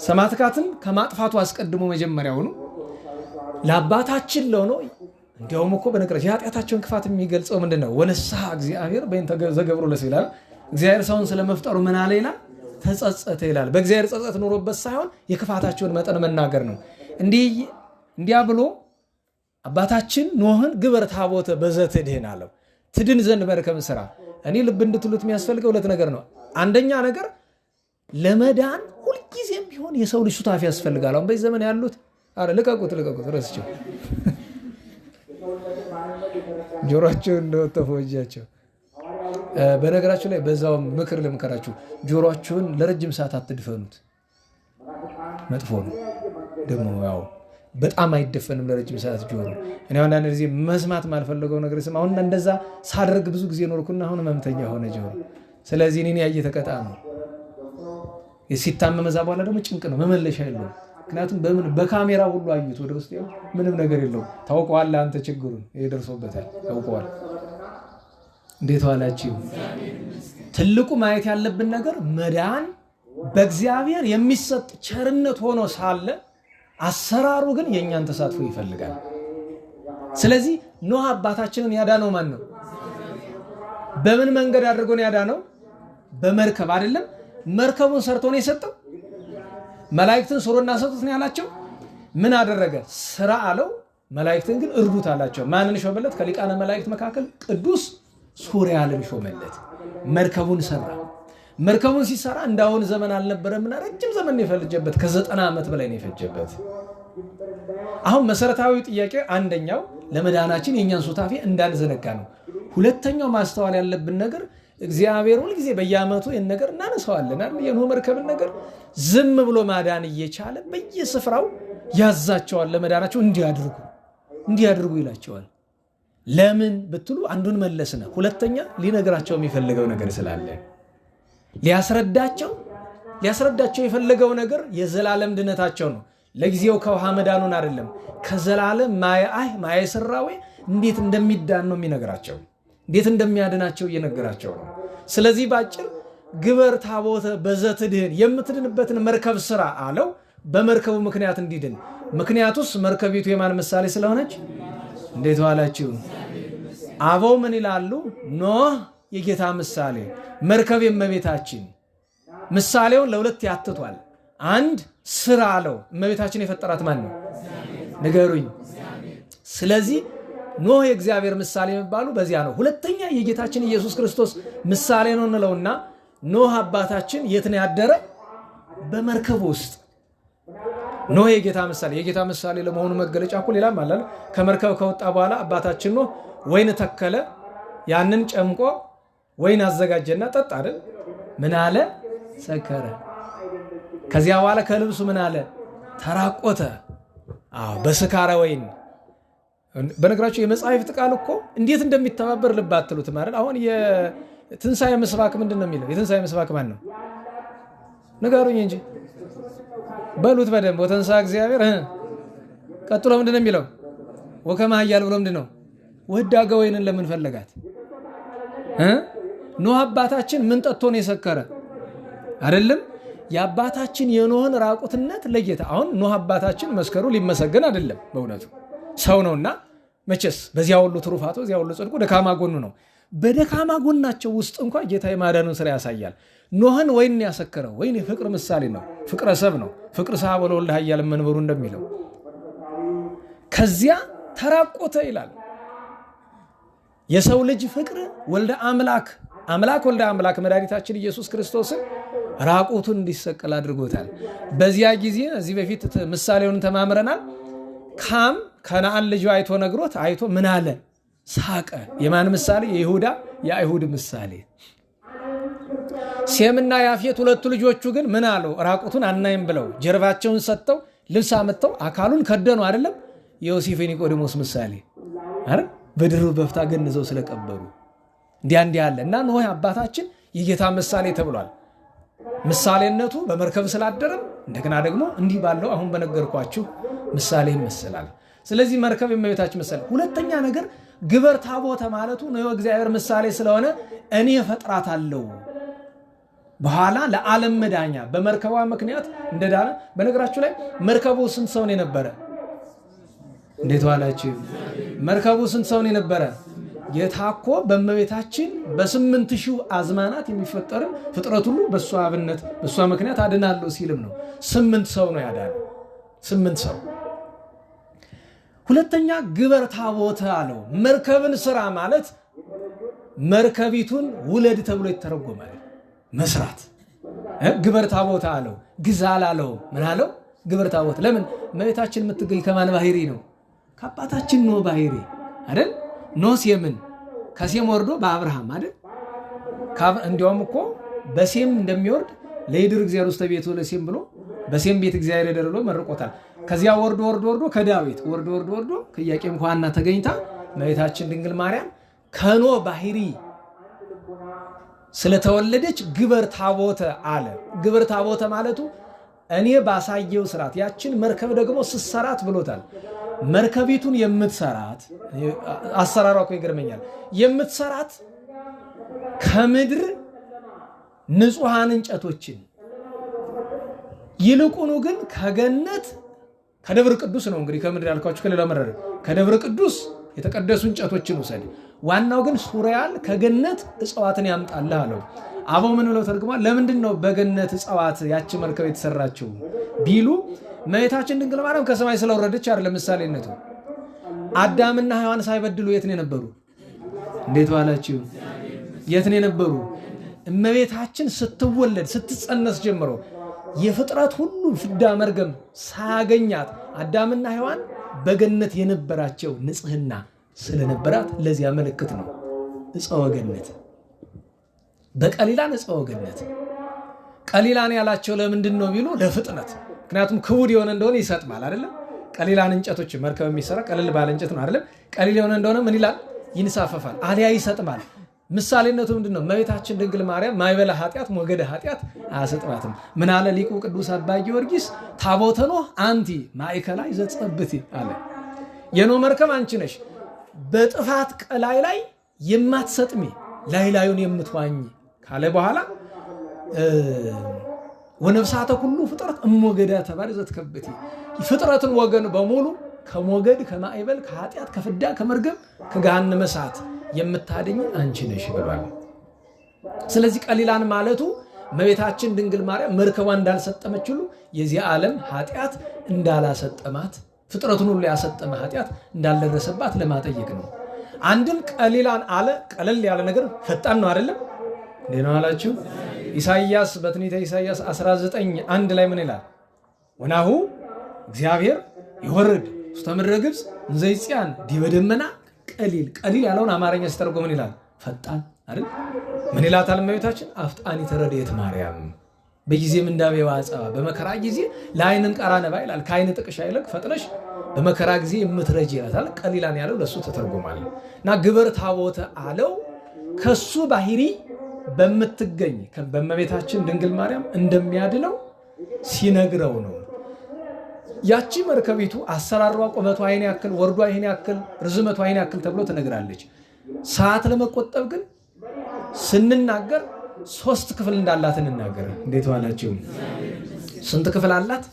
ሰባት ካትን ከማጥፋቱ አስቀድሞ መጀመሪያውኑ ለአባታችን ለሆነው እንዲያውም እኮ በነገራችን የኃጢአታቸውን ክፋት የሚገልጸው ምንድነው? ወነስሐ እግዚአብሔር በእንተ ዘገብሮ ለሰው ይላል። እግዚአብሔር ሰውን ስለመፍጠሩ ምን አለ ይላል? ተጸጸተ ይላል። በእግዚአብሔር ጸጸት ኖሮበት ሳይሆን የክፋታቸውን መጠን መናገር ነው። እንዲያ ብሎ አባታችን ኖህን ግበር ታቦተ በዘትድህን አለው። ትድን ዘንድ መርከብ ስራ። እኔ ልብ እንድትሉት የሚያስፈልገው ሁለት ነገር ነው። አንደኛ ነገር ለመዳን ሁልጊዜም ቢሆን የሰው ልጅ ሱታፊ ያስፈልጋል። አሁን በዚህ ዘመን ያሉት አረ ልቀቁት ረስቸው ጆሮአቸው እንደወተፈው እጃቸው በነገራችሁ ላይ በዛው ምክር ልምከራችሁ፣ ጆሮአችሁን ለረጅም ሰዓት አትድፈኑት። መጥፎ ነው ደግሞ ያው በጣም አይደፈንም ለረጅም ሰዓት ጆሮ። እኔ አንዳንድ ጊዜ መስማት ማልፈለገው ነገር ስማ አሁን እንደዛ ሳደርግ ብዙ ጊዜ ኖርኩና አሁን መምተኛ ሆነ ጆሮ። ስለዚህ እኔ ያየ ተቀጣ ነው ሲታመም እዛ በኋላ ደግሞ ጭንቅ ነው መመለሻ የለውም። ምክንያቱም በካሜራ ሁሉ አዩት ወደ ውስጥ ያው ምንም ነገር የለውም። ታውቀዋለህ አንተ ችግሩን ይደርሶበታል ታውቀዋል። እንዴት ዋላችሁ? ትልቁ ማየት ያለብን ነገር መዳን በእግዚአብሔር የሚሰጥ ቸርነት ሆኖ ሳለ አሰራሩ ግን የኛን ተሳትፎ ይፈልጋል። ስለዚህ ኖህ አባታችንን ያዳነው ማን ነው? በምን መንገድ አድርጎ ነው ያዳነው? በመርከብ አይደለም? መርከቡን ሰርቶ ነው የሰጠው። መላእክትን ስሩና ሰጡት ነው ያላቸው። ምን አደረገ? ስራ አለው። መላእክትን ግን እርዱት አላቸው። ማንን ሾመለት? ከሊቃነ መላእክት መካከል ቅዱስ ሱሪያልን ሾመለት። መርከቡን ሰራ። መርከቡን ሲሰራ እንዳሁን ዘመን አልነበረምና ረጅም ዘመን ነው የፈጀበት። ከ90 ዓመት በላይ ነው የፈጀበት። አሁን መሰረታዊ ጥያቄ አንደኛው ለመዳናችን የኛን ሱታፌ እንዳንዘነጋ ነው። ሁለተኛው ማስተዋል ያለብን ነገር እግዚአብሔር ሁሉ ጊዜ በየዓመቱ ይሄን ነገር እናነሳዋለን አይደል? የኖህ መርከብን ነገር ዝም ብሎ ማዳን እየቻለ በየስፍራው ያዛቸዋል። ለመዳናቸው እንዲያድርጉ ይላቸዋል። ለምን ብትሉ አንዱን መለስነ፣ ሁለተኛ ሊነግራቸው የሚፈልገው ነገር ስላለ ሊያስረዳቸው የፈለገው ነገር የዘላለም ድነታቸው ነው። ለጊዜው ከውሃ መዳኑን አይደለም፣ ከዘላለም ማየ ሰራዌ እንዴት እንደሚዳን ነው የሚነግራቸው፣ እንዴት እንደሚያድናቸው እየነገራቸው ነው። ስለዚህ ባጭር ግበር ታቦተ በዘትድህን የምትድንበትን መርከብ ስራ አለው። በመርከቡ ምክንያት እንዲድን። ምክንያቱስ መርከቢቱ የማን ምሳሌ ስለሆነች? እንዴት ዋላችሁ? አበው ምን ይላሉ? ኖህ የጌታ ምሳሌ፣ መርከብ የእመቤታችን። ምሳሌውን ለሁለት ያትቷል። አንድ ስራ አለው። እመቤታችን የፈጠራት ማን ነው? ንገሩኝ። ስለዚህ ኖህ የእግዚአብሔር ምሳሌ የሚባሉ በዚያ ነው። ሁለተኛ የጌታችን ኢየሱስ ክርስቶስ ምሳሌ ነው እንለውና ኖህ አባታችን የት ነው ያደረ? በመርከብ ውስጥ። ኖህ የጌታ ምሳሌ ለመሆኑ መገለጫ እኮ ሌላም አለ። ከመርከብ ከወጣ በኋላ አባታችን ኖህ ወይን ተከለ። ያንን ጨምቆ ወይን አዘጋጀና ጠጣ አይደል? ምን አለ? ሰከረ። ከዚያ በኋላ ከልብሱ ምን አለ? ተራቆተ። በስካረ ወይን። በነገራችሁ የመጽሐፍት ቃል እኮ እንዴት እንደሚተባበር ልብ አትሉት ማለት። አሁን የትንሣኤ ምስባክ ምንድን ነው የሚለው? የትንሣኤ ምስባክ ማን ነው? ንገሩኝ እንጂ በሉት በደንብ። ወተንሳ እግዚአብሔር ቀጥሎ ምንድን ነው የሚለው? ወከማ ኃያል ብሎ ምንድን ነው? ወዳገ ወይንን ለምን ፈለጋት? ኖህ አባታችን ምን ጠጥቶ ነው የሰከረ? አይደለም የአባታችን የኖህን ራቁትነት ለጌታ። አሁን ኖህ አባታችን መስከሩ ሊመሰገን አይደለም፣ በእውነቱ ሰው ነውና መቼስ በዚያ ሁሉ ትሩፋቱ በዚያ ሁሉ ጽድቁ ደካማ ጎኑ ነው። በደካማ ጎናቸው ውስጥ እንኳን ጌታ የማዳኑን ስራ ያሳያል። ኖህን ወይን ያሰከረው ወይን የፍቅር ምሳሌ ነው። ፍቅረ ሰብ ነው። ፍቅር ሳብ ወለወልደ ኃያል መንበሩ እንደሚለው ከዚያ ተራቆተ ይላል። የሰው ልጅ ፍቅር ወልደ አምላክ ወልደ አምላክ መድኃኒታችን ኢየሱስ ክርስቶስን ራቁቱን እንዲሰቀል አድርጎታል። በዚያ ጊዜ እዚህ በፊት ምሳሌውን ተማምረናል። ካም ከነአን ልጁ አይቶ ነግሮት አይቶ ምን አለ? ሳቀ። የማን ምሳሌ? የይሁዳ የአይሁድ ምሳሌ። ሴምና ያፌት ሁለቱ ልጆቹ ግን ምን አለው? ራቁቱን አናይም ብለው ጀርባቸውን ሰጥተው ልብስ አመጥተው አካሉን ከደኑ አይደለም? የዮሴፍ ኒቆዲሞስ ምሳሌ አይደል? በድርብ በፍታ ገንዘው ስለቀበሩ እንዲያ አለ እና ኖህ አባታችን የጌታ ምሳሌ ተብሏል። ምሳሌነቱ በመርከብ ስላደረም እንደገና ደግሞ እንዲህ ባለው አሁን በነገርኳችሁ ምሳሌ ይመስላል። ስለዚህ መርከብ የእመቤታችን ምሳሌ። ሁለተኛ ነገር ግበር ታቦተ ማለቱ ነው እግዚአብሔር ምሳሌ ስለሆነ እኔ ፈጥራታለሁ በኋላ ለዓለም መዳኛ በመርከቧ ምክንያት እንደዳነ። በነገራችሁ ላይ መርከቡ ስንት ሰው ነው የነበረ? እንዴት ዋላችሁ? መርከቡ ስንት ሰው ነው የነበረ? የታኮ በእመቤታችን በ8000 አዝማናት የሚፈጠር ፍጥረት ሁሉ በሷ አብነት በሷ ምክንያት አድናለሁ ሲልም ነው 8 ሰው ነው ያዳነ። 8 ሰው። ሁለተኛ ግበር ታቦተ አለው። መርከብን ስራ ማለት መርከቢቱን ውለድ ተብሎ ይተረጎማል። መስራት። ግበር ታቦተ አለው። ግዛል አለው። ምን አለው? ግበር ታቦተ። ለምን? እመቤታችን የምትገኝ ከማን ባህሪ ነው? ከአባታችን ኖህ ባህሪ አይደል? ኖህ ሴምን ከሴም ወርዶ በአብርሃም አይደል? እንዲያውም እኮ በሴም እንደሚወርድ ለይድር እግዚአብሔር ውስተ ቤቱ ለሴም ብሎ በሴም ቤት እግዚአብሔር ይደር ብሎ መርቆታል። ከዚያ ወርዶ ከዳዊት ወርዶ ከኢያቄም ከሐና ተገኝታ እመቤታችን ድንግል ማርያም ከኖህ ባህሪ ስለተወለደች ግበር ታቦተ አለ። ግበር ታቦተ ማለቱ እኔ ባሳየው ስርዓት ያችን መርከብ ደግሞ ስሰራት ብሎታል። መርከቢቱን የምትሰራት አሰራሯ እኮ ይገርመኛል። የምትሰራት ከምድር ንጹሃን እንጨቶችን ይልቁኑ ግን ከገነት ከደብረ ቅዱስ ነው። እንግዲህ ከምድር ያልኳችሁ ከሌላ መረረ ከደብረ ቅዱስ የተቀደሱ እንጨቶችን ውሰድ፣ ዋናው ግን ሱሪያል ከገነት እጽዋትን ያምጣልህ አለው። አበው ምን ብለው ተርጉሟል? ለምንድን ነው በገነት እጽዋት ያቺ መርከብ የተሰራችው ቢሉ እመቤታችን ድንግል ማርያም ከሰማይ ስለወረደች አይደለም። ምሳሌነቱ አዳምና ሔዋን ሳይበድሉ የት ነው የነበሩ? እንዴት ዋላችሁ? የት ነው የነበሩ? እመቤታችን ስትወለድ ስትጸነስ ጀምሮ የፍጥረት ሁሉ ፍዳ መርገም ሳያገኛት አዳምና ሔዋን በገነት የነበራቸው ንጽህና ስለነበራት ለዚያ ምልክት ነው ዕፀ ገነት። በቀሊላን ዕፀ ገነት ቀሊላን ያላቸው ለምንድን ነው ቢሉ ለፍጥነት። ምክንያቱም ክቡድ የሆነ እንደሆነ ይሰጥማል አይደለም? ቀሊላን እንጨቶች መርከብ የሚሰራ ቀለል ባለ እንጨት ነው አይደለም? ቀሊል የሆነ እንደሆነ ምን ይላል? ይንሳፈፋል፣ አልያ ይሰጥማል። ምሳሌነቱ ምንድነው? እመቤታችን ድንግል ማርያም ማይበላ ኃጢአት ሞገደ ኃጢአት አያሰጥማትም። ምን አለ ሊቁ ቅዱስ አባ ጊዮርጊስ? ታቦተ ኖህ አንቲ ማእከላይ ዘጸብቲ አለ። የኖህ መርከብ አንቺ ነሽ፣ በጥፋት ቀላይ ላይ የማትሰጥሚ ላዩን የምትዋኝ ካለ በኋላ ወነፍሳተ ሁሉ ፍጥረት እሞገዳ ተባለ ዘትከብቲ ፍጥረትን ወገን በሙሉ ከሞገድ ከማይበል ከኃጢአት ከፍዳ ከመርገም ከገሃነመ እሳት የምታድኝ አንቺ ነሽ ብሏል። ስለዚህ ቀሊላን ማለቱ እመቤታችን ድንግል ማርያም መርከቧ እንዳልሰጠመች ሁሉ የዚህ ዓለም ኃጢአት እንዳላሰጠማት ፍጥረቱን ሁሉ ያሰጠመ ኃጢአት እንዳልደረሰባት ለማጠየቅ ነው። አንድም ቀሊላን አለ፣ ቀለል ያለ ነገር ፈጣን ነው አይደለም? እንዴት ነው አላችሁ? ኢሳይያስ በትንቢተ ኢሳይያስ 19:1 ላይ ምን ይላል? ወናሁ እግዚአብሔር ይወርድ ውስተ ምድረ ግብፅ እንዘ ይጽያን ዲበ ደመና ቀሊል። ቀሊል ያለውን አማርኛ ሲተረጎም ምን ይላል? ፈጣን አይደል? ምን ይላታል እመቤታችን? አፍጣኒ ተረድኤት ማርያም በጊዜ ምንዳቤ ዋጸባ በመከራ ጊዜ ለዓይንም ቀራነባ ይላል። ከዓይን ጥቅሻ ይልቅ ፈጥነሽ በመከራ ጊዜ የምትረጂ ይላታል። ቀሊላን ያለው ለሱ ተተርጎማል እና ግብር ታቦተ አለው ከሱ ባህሪ በምትገኝ በእመቤታችን ድንግል ማርያም እንደሚያድነው ሲነግረው ነው። ያቺ መርከቢቱ አሰራሯ ቁመቷ አይን ያክል ወርዷ አይን ያክል ርዝመቷ አይን ያክል ተብሎ ትነግራለች። ሰዓት ለመቆጠብ ግን ስንናገር 3 ክፍል እንዳላት እንናገር። እንዴት ዋላችሁ? ስንት ክፍል አላት?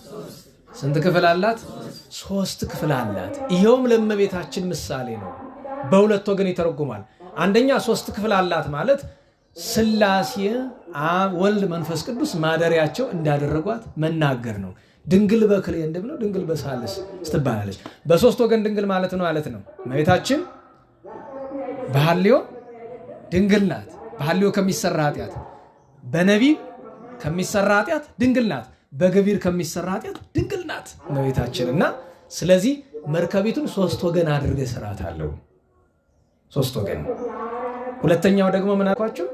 ስንት ክፍል አላት? 3 ክፍል አላት። ይሄውም ለእመቤታችን ምሳሌ ነው። በሁለት ወገን ይተረጎማል። አንደኛ 3 ክፍል አላት ማለት ሥላሴ አብ ወልድ መንፈስ ቅዱስ ማደሪያቸው እንዳደረጓት መናገር ነው። ድንግል በክልኤ እንደምነው ድንግል በሳልስ ስትባላለች። በ3 ወገን ድንግል ማለት ነው። እመቤታችን በሐልዮ ድንግል ናት። በሐልዮ ከሚሰራ ኃጢአት፣ በነቢብ ከሚሰራ ኃጢአት ድንግል ናት። በገቢር ከሚሰራ ኃጢአት ድንግል ናት እመቤታችን እና ስለዚህ መርከቢቱን 3 ወገን አድርገ ስርዓት አለው። 3 ወገን። ሁለተኛው ደግሞ ምን አልኳቸው?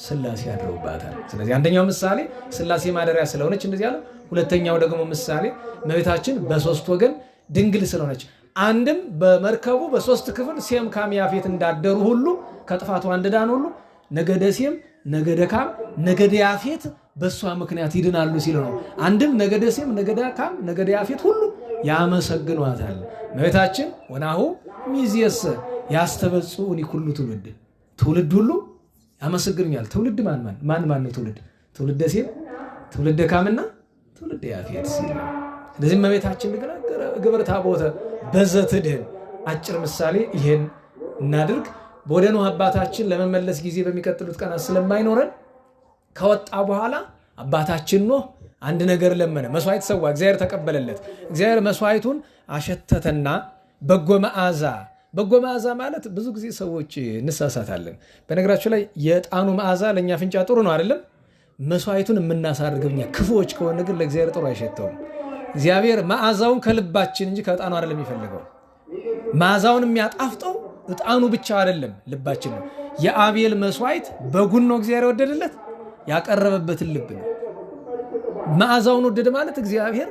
ሥላሴ ያድረውባታል። ስለዚህ አንደኛው ምሳሌ ሥላሴ ማደሪያ ስለሆነች እንደዚህ ያለው፣ ሁለተኛው ደግሞ ምሳሌ እመቤታችን በ3 ወገን ድንግል ስለሆነች፣ አንድም በመርከቡ በ3 ክፍል ሴም ካም ያፌት እንዳደሩ ሁሉ ከጥፋቱ አንድዳን ሁሉ ነገደ ሴም ነገደ ካም ነገደ ያፌት በሷ ምክንያት ይድናሉ ሲል ነው። አንድም ነገደ ሴም ነገደ ካም ነገደ ያፌት ሁሉ ያመሰግኗታል። እመቤታችን ወናሁ ሚዜስ ያስተበጽኡኒ ኩሉ ትውልድ ሁሉ ያመሰግኑኛል። ትውልድ ማን ነው? ትውልደ ሴም ትውልደ ካምና ትውልደ ያፌት ሲል ነው። ስለዚህ እመቤታችን ግብር ታቦተ በዘትድህን አጭር ምሳሌ ይሄን እናድርግ። ወደ ኖህ አባታችን ለመመለስ ጊዜ በሚቀጥሉት ቀናት ስለማይኖረን ከወጣ በኋላ አባታችን ኖህ አንድ ነገር ለመነ። መስዋዕት ሰዋ፣ እግዚአብሔር ተቀበለለት። እግዚአብሔር መስዋዕቱን አሸተተና በጎ መዓዛ ማለት ብዙ ጊዜ ሰዎች እንሳሳታለን። በነገራችሁ ላይ የዕጣኑ መዓዛ ለእኛ ፍንጫ ጥሩ ነው አይደለም? መስዋዕቱን የምናሳርገው እኛ ክፉዎች ከሆነ ግን ለእግዚአብሔር ጥሩ አይሸተውም። እግዚአብሔር መዓዛውን ከልባችን እንጂ ከዕጣኑ አይደለም የሚፈልገው። መዓዛውን የሚያጣፍጠው ዕጣኑ ብቻ አይደለም፣ ልባችን ነው። የአቤል መስዋዕት በጉን ነው እግዚአብሔር ወደደለት፣ ያቀረበበትን ልብ ነው። መዓዛውን ወደደ ማለት እግዚአብሔር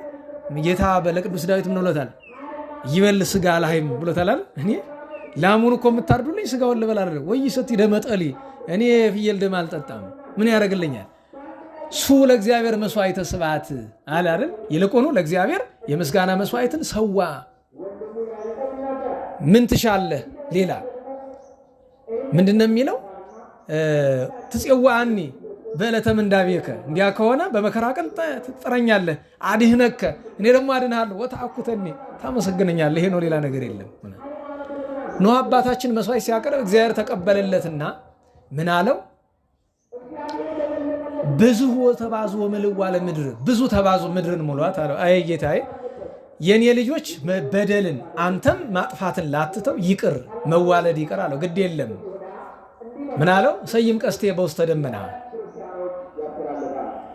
ጌታ ለቅዱስ ዳዊት ምን ብሎታል? ይበል ስጋ ላይም ብሎታል። እኔ ላሙን እኮ የምታርዱልኝ ስጋውን ልበላ አይደለም ወይ ሰት ይደመጠሊ እኔ ፍየል ደም አልጠጣም ምን ያደርግልኛል? ሱ ለእግዚአብሔር መስዋዕተ ስብሐት አለ አይደል? ይልቁኑ ለእግዚአብሔር የምስጋና መስዋዕትን ሰዋ። ምን ትሻለህ ሌላ ምንድነው የሚለው? ትጽዋኒ በዕለተ ምንዳቤከ እንዲያ ከሆነ በመከራ ቀን ትጠራኛለህ፣ አድህነከ እኔ ደግሞ አድንሃለሁ፣ ወተአኩተኒ ታመሰግነኛለህ። ይሄ ነው፣ ሌላ ነገር የለም። ኖህ አባታችን መስዋዕት ሲያቀርብ እግዚአብሔር ተቀበለለትና ምን አለው? ብዙ ተባዙ ወምልዋ ለምድር፣ ብዙ ተባዙ ምድርን ሙሏት አለው። አይ ጌታዬ የኔ ልጆች በደልን አንተም ማጥፋትን ላትተው ይቅር መዋለድ ይቅር አለው። ግድ የለም ምን አለው? ሰይም ቀስቴ በውስተ ደመና፣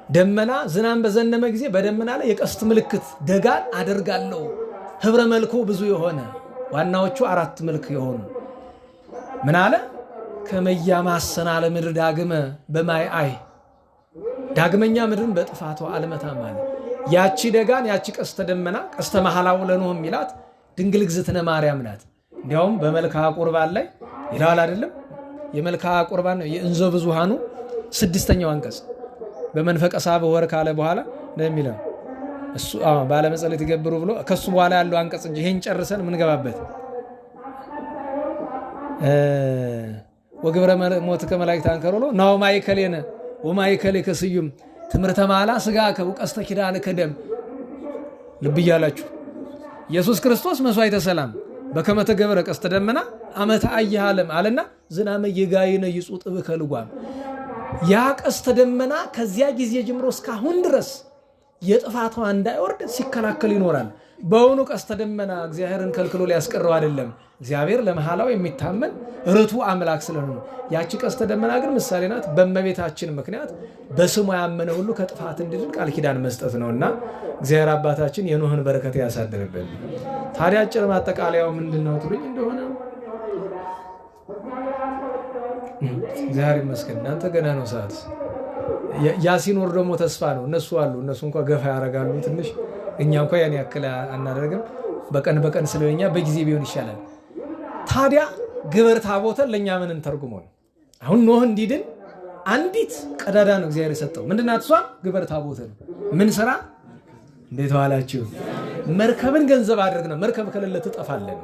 ደመና ዝናም በዘነመ ጊዜ በደመና ላይ የቀስት ምልክት ደጋን አደርጋለሁ። ህብረ መልኩ ብዙ የሆነ ዋናዎቹ 4 መልክ የሆኑ ምን አለ? ከመያማሰና ለምድር ዳግመ በማይ አይ፣ ዳግመኛ ምድርን በጥፋቷ አልመታም አለ። ያቺ ደጋን ያቺ ቀስተ ደመና ቀስተ መሐላው ለኖህ የሚላት ድንግል እግዝእትነ ማርያም ናት። እንዲያውም በመልክዓ ቁርባን ላይ ይላል አይደለም? የመልክዓ ቁርባን የእንዘ ብዙሃኑ 6ኛው አንቀጽ በመንፈቀ ሳብ ወር ካለ በኋላ እንደሚለው እሱ ባለመጸለት ይገብሩ ብሎ ከሱ በኋላ ያለው አንቀጽ እንጂ ይሄን ጨርሰን ምንገባበት ወግብረ ሞት ከመላእክት አንከሮ ነው ናው ማይከሌነ ወማይከሌከ ስዩም ትምርተ ማላ ስጋ ከውቀስተ ኪዳን ከደም። ልብ እያላችሁ ኢየሱስ ክርስቶስ መስዋዕተ ሰላም በከመ ተገብረ ቀስተ ደመና አመተ አየህ ዓለም አለና ዝናመ የጋይነ ይጹጥ በከልጓም። ያ ቀስተ ደመና ከዚያ ጊዜ ጀምሮ እስካሁን ድረስ የጥፋቷ እንዳይወርድ ሲከላከል ይኖራል። በእውኑ ቀስተ ደመና እግዚአብሔርን ከልክሎ ሊያስቀረው አይደለም። እግዚአብሔር ለመሐላው የሚታመን ርቱ አምላክ ስለሆነ ነው። ያቺ ቀስተ ደመና ግን ምሳሌ ናት። በእመቤታችን ምክንያት በስሙ ያመነ ሁሉ ከጥፋት እንዲድን ቃል ኪዳን መስጠት ነውና እግዚአብሔር አባታችን የኖህን በረከት ያሳድርብን። ታዲያ አጭር ማጠቃለያው ምንድነው ትሉኝ እንደሆነ እግዚአብሔር ይመስገን እናንተ ገና ነው ሰዓት። ያ ሲኖር ደግሞ ተስፋ ነው። እነሱ አሉ፣ እነሱ እንኳን ገፋ ያደርጋሉ ትንሽ፣ እኛ እንኳን ያን ያክል አናደርግም። በቀን በቀን ስለኛ በጊዜ ቢሆን ይሻላል። ታዲያ ግብር ታቦተን ለኛ ምን እንተርጉመው? አሁን ኖህ እንዲድን አንዲት ቀዳዳ ነው እግዚአብሔር የሰጠው። ምንድናት እሷ? ግብር ታቦተን። ምን ስራ? እንዴት ዋላችሁ? መርከብን ገንዘብ አድርግ ነው። መርከብ ከሌለ ትጠፋለን።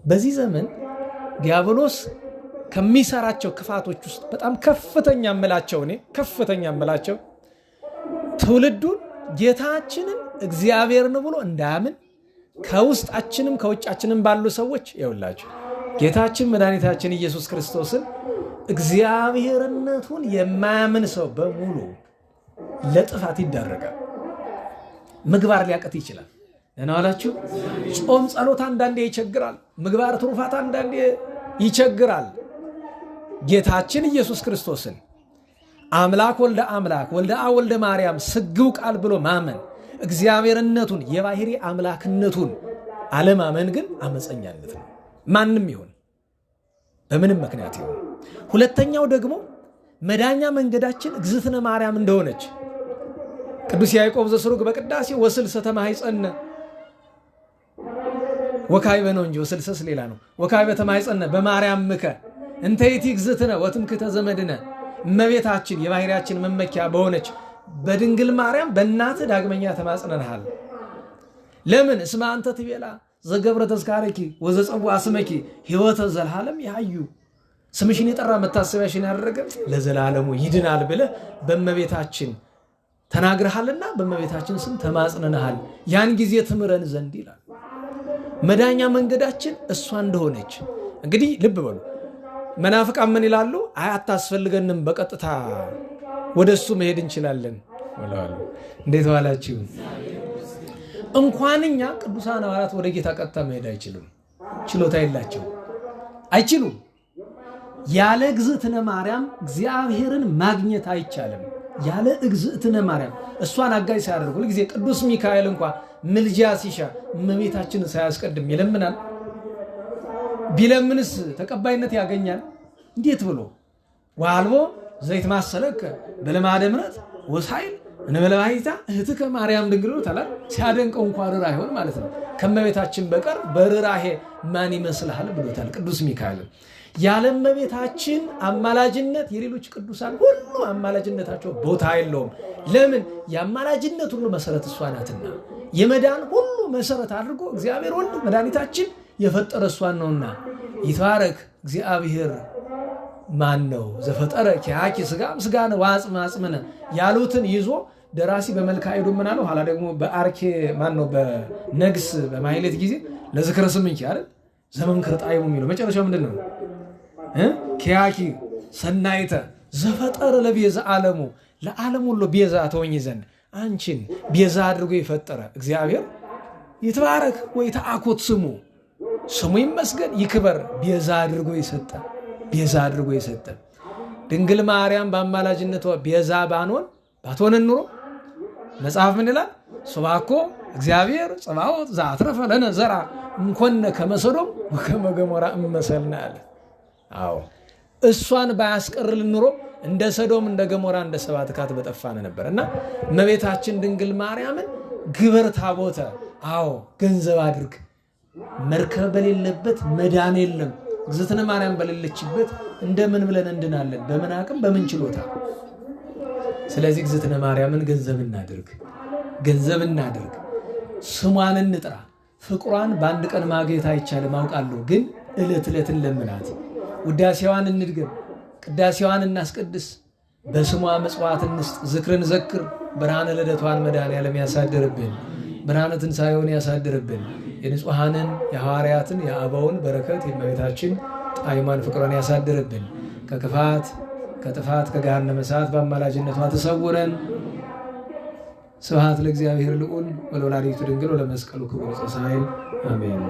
በዚህ ዘመን ዲያብሎስ ከሚሰራቸው ክፋቶች ውስጥ በጣም ከፍተኛ የምላቸው ትውልዱን ጌታችንን እግዚአብሔር ነው ብሎ እንዳያምን ከውስጣችንም ከውጫችንም ባሉ ሰዎች ይውላችሁ ጌታችን መድኃኒታችን ኢየሱስ ክርስቶስን እግዚአብሔርነቱን የማያምን ሰው በሙሉ ለጥፋት ይዳረጋል። ምግባር ሊያቀት ይችላል። ደህና ዋላችሁ? ጾም ጸሎት አንዳንዴ ይቸግራል። ምግባር ትሩፋት አንዳንዴ ይቸግራል። ጌታችን ኢየሱስ ክርስቶስን አምላክ ወልደ አምላክ ወልደ አብ ወልደ ማርያም ስግው ቃል ብሎ ማመን እግዚአብሔርነቱን የባህሪ አምላክነቱን አለማመን ግን አመፀኛነት ነው። ማንም ይሁን በምንም ምክንያት ይሁን። ሁለተኛው ደግሞ መዳኛ መንገዳችን እግዝእትነ ማርያም እንደሆነች ቅዱስ ያዕቆብ ዘስሩግ በቅዳሴ ወስልሰተ ማኅፀነ ወካዕበ ነው እንጂ ወስልሰስ ሌላ ነው። ወካዕበ ተማኅፀነ በማርያም ምከ እንተ ይእቲ እግዝእትነ ወትምክሕተ ዘመድነ። እመቤታችን የባህሪያችን መመኪያ በሆነች በድንግል ማርያም በእናትህ ዳግመኛ ተማጽነናል። ለምን? እስመ አንተ ትቤላ ዘገብረ ተዝካረኪ ወዘጸውዐ ስመኪ ሕይወተ ዘላለም ያዩ። ስምሽን የጠራ መታሰቢያሽን ያደረገ ለዘላለሙ ይድናል ብለህ በእመቤታችን ተናግረሃልና በእመቤታችን ስም ተማጽነናል። ያን ጊዜ ትምረን ዘንድ ይላል። መዳኛ መንገዳችን እሷ እንደሆነች እንግዲህ ልብ በሉ። መናፍቃን ምን ይላሉ? አይ አታስፈልገንም፣ በቀጥታ ወደሱ መሄድ እንችላለን ወላሉ። እንዴት ዋላችሁ? እንኳንኛ ቅዱሳን ሐዋርያት ወደ ጌታ ቀጥታ መሄድ አይችሉም። ችሎታ የላቸው፣ አይችሉም። ያለ እግዝእትነ ማርያም እግዚአብሔርን ማግኘት አይቻልም። ያለ እግዝእትነ ማርያም እሷን አጋዥ ሳያደርጉ ሁልጊዜ ቅዱስ ሚካኤል እንኳን ምልጃ ሲሻ እመቤታችንን ሳያስቀድም ይለምናል። ቢለምንስ ተቀባይነት ያገኛል? እንዴት ብሎ ዋልቦ ዘይት ማሰለከ በልማደ ምሕረት ወሳይል እንበለባይታ እህትከ ማርያም ድንግል ተላል ሲያደንቀው እንኳን ርኅራኄውን ማለት ነው። ከመቤታችን በቀር በርኅራኄ ማን ይመስልሃል ብሎታል ቅዱስ ሚካኤል። ያለ እመቤታችን አማላጅነት የሌሎች ቅዱሳን ሁሉ አማላጅነታቸው ቦታ የለውም። ለምን? የአማላጅነት ሁሉ መሰረት እሷ ናትና፣ የመዳን ሁሉ መሰረት አድርጎ እግዚአብሔር ወልድ መድኃኒታችን የፈጠረ እሷን ነውና። ይትባረክ እግዚአብሔር ማን ነው ዘፈጠረ ኪያኪ ስጋም ስጋነ ወአጽም አጽምነ ያሉትን ይዞ ደራሲ በመልክዓ ኤዶም ምን አለው? ኋላ ደግሞ በአርኬ ማን ነው በነግስ በማይሌት ጊዜ ለዝክረ ስምንኪ አይደል ዘመንክር ጣይሙ የሚለው መጨረሻው ምንድን ነው? ኪያኪ ሰናይተ ዘፈጠረ ለቤዛ ዓለሙ ለዓለም ሁሉ ቤዛ ተወኝ ዘንድ አንቺን ቤዛ አድርጎ የፈጠረ እግዚአብሔር ይትባረክ ወይ ተአኮት ስሙ ይመስገን ይክበር። ቤዛ አድርጎ የሰጠ ድንግል ማርያም በአማላጅነቷ ቤዛ ባትሆን ኑሮ መጽሐፍ ምን ይላል? ሱባኮ እግዚአብሔር ጽባዖት ዘአትረፈ ለነ ዘርአ እንኮነ ከመ ሰዶም ወከመ ገሞራ እመሰልና አለ። አዎ እሷን ባያስቀርልን ኑሮ እንደ ሰዶም እንደ ገሞራ እንደ ሰባት ካት በጠፋን ነበር። እና እመቤታችን ድንግል ማርያምን ግበር ታቦተ አዎ ገንዘብ አድርግ። መርከብ በሌለበት መዳን የለም። እግዝእትነ ማርያም በሌለችበት እንደምን ብለን እንድናለን? በምን አቅም በምን ችሎታ? ስለዚህ እግዝእትነ ማርያምን ገንዘብ እናድርግ፣ ስሟን እንጥራ። ፍቅሯን በአንድ ቀን ማግኘት አይቻልም አውቃለሁ፣ ግን ዕለት ዕለት እንለምናት። ውዳሴዋን እንድገም፣ ቅዳሴዋን እናስቀድስ፣ በስሟ ምጽዋት እንስጥ፣ ዝክርን ዘክር። ብርሃነ ልደቷን መድኃኔዓለም ያሳድርብን፣ ብርሃነ ትንሣኤውን ያሳድርብን። የንጹሐንን የሐዋርያትን የአበውን በረከት የእመቤታችን ጣዕሟን ፍቅሯን ያሳድርብን። ከክፋት ከጥፋት ከገሃነመ እሳት በአማላጅነቷ ተሰውረን። ስብሐት ለእግዚአብሔር ልዑል ወለወላዲቱ ድንግል ወለመስቀሉ ክቡር ዘሳይል አሜን።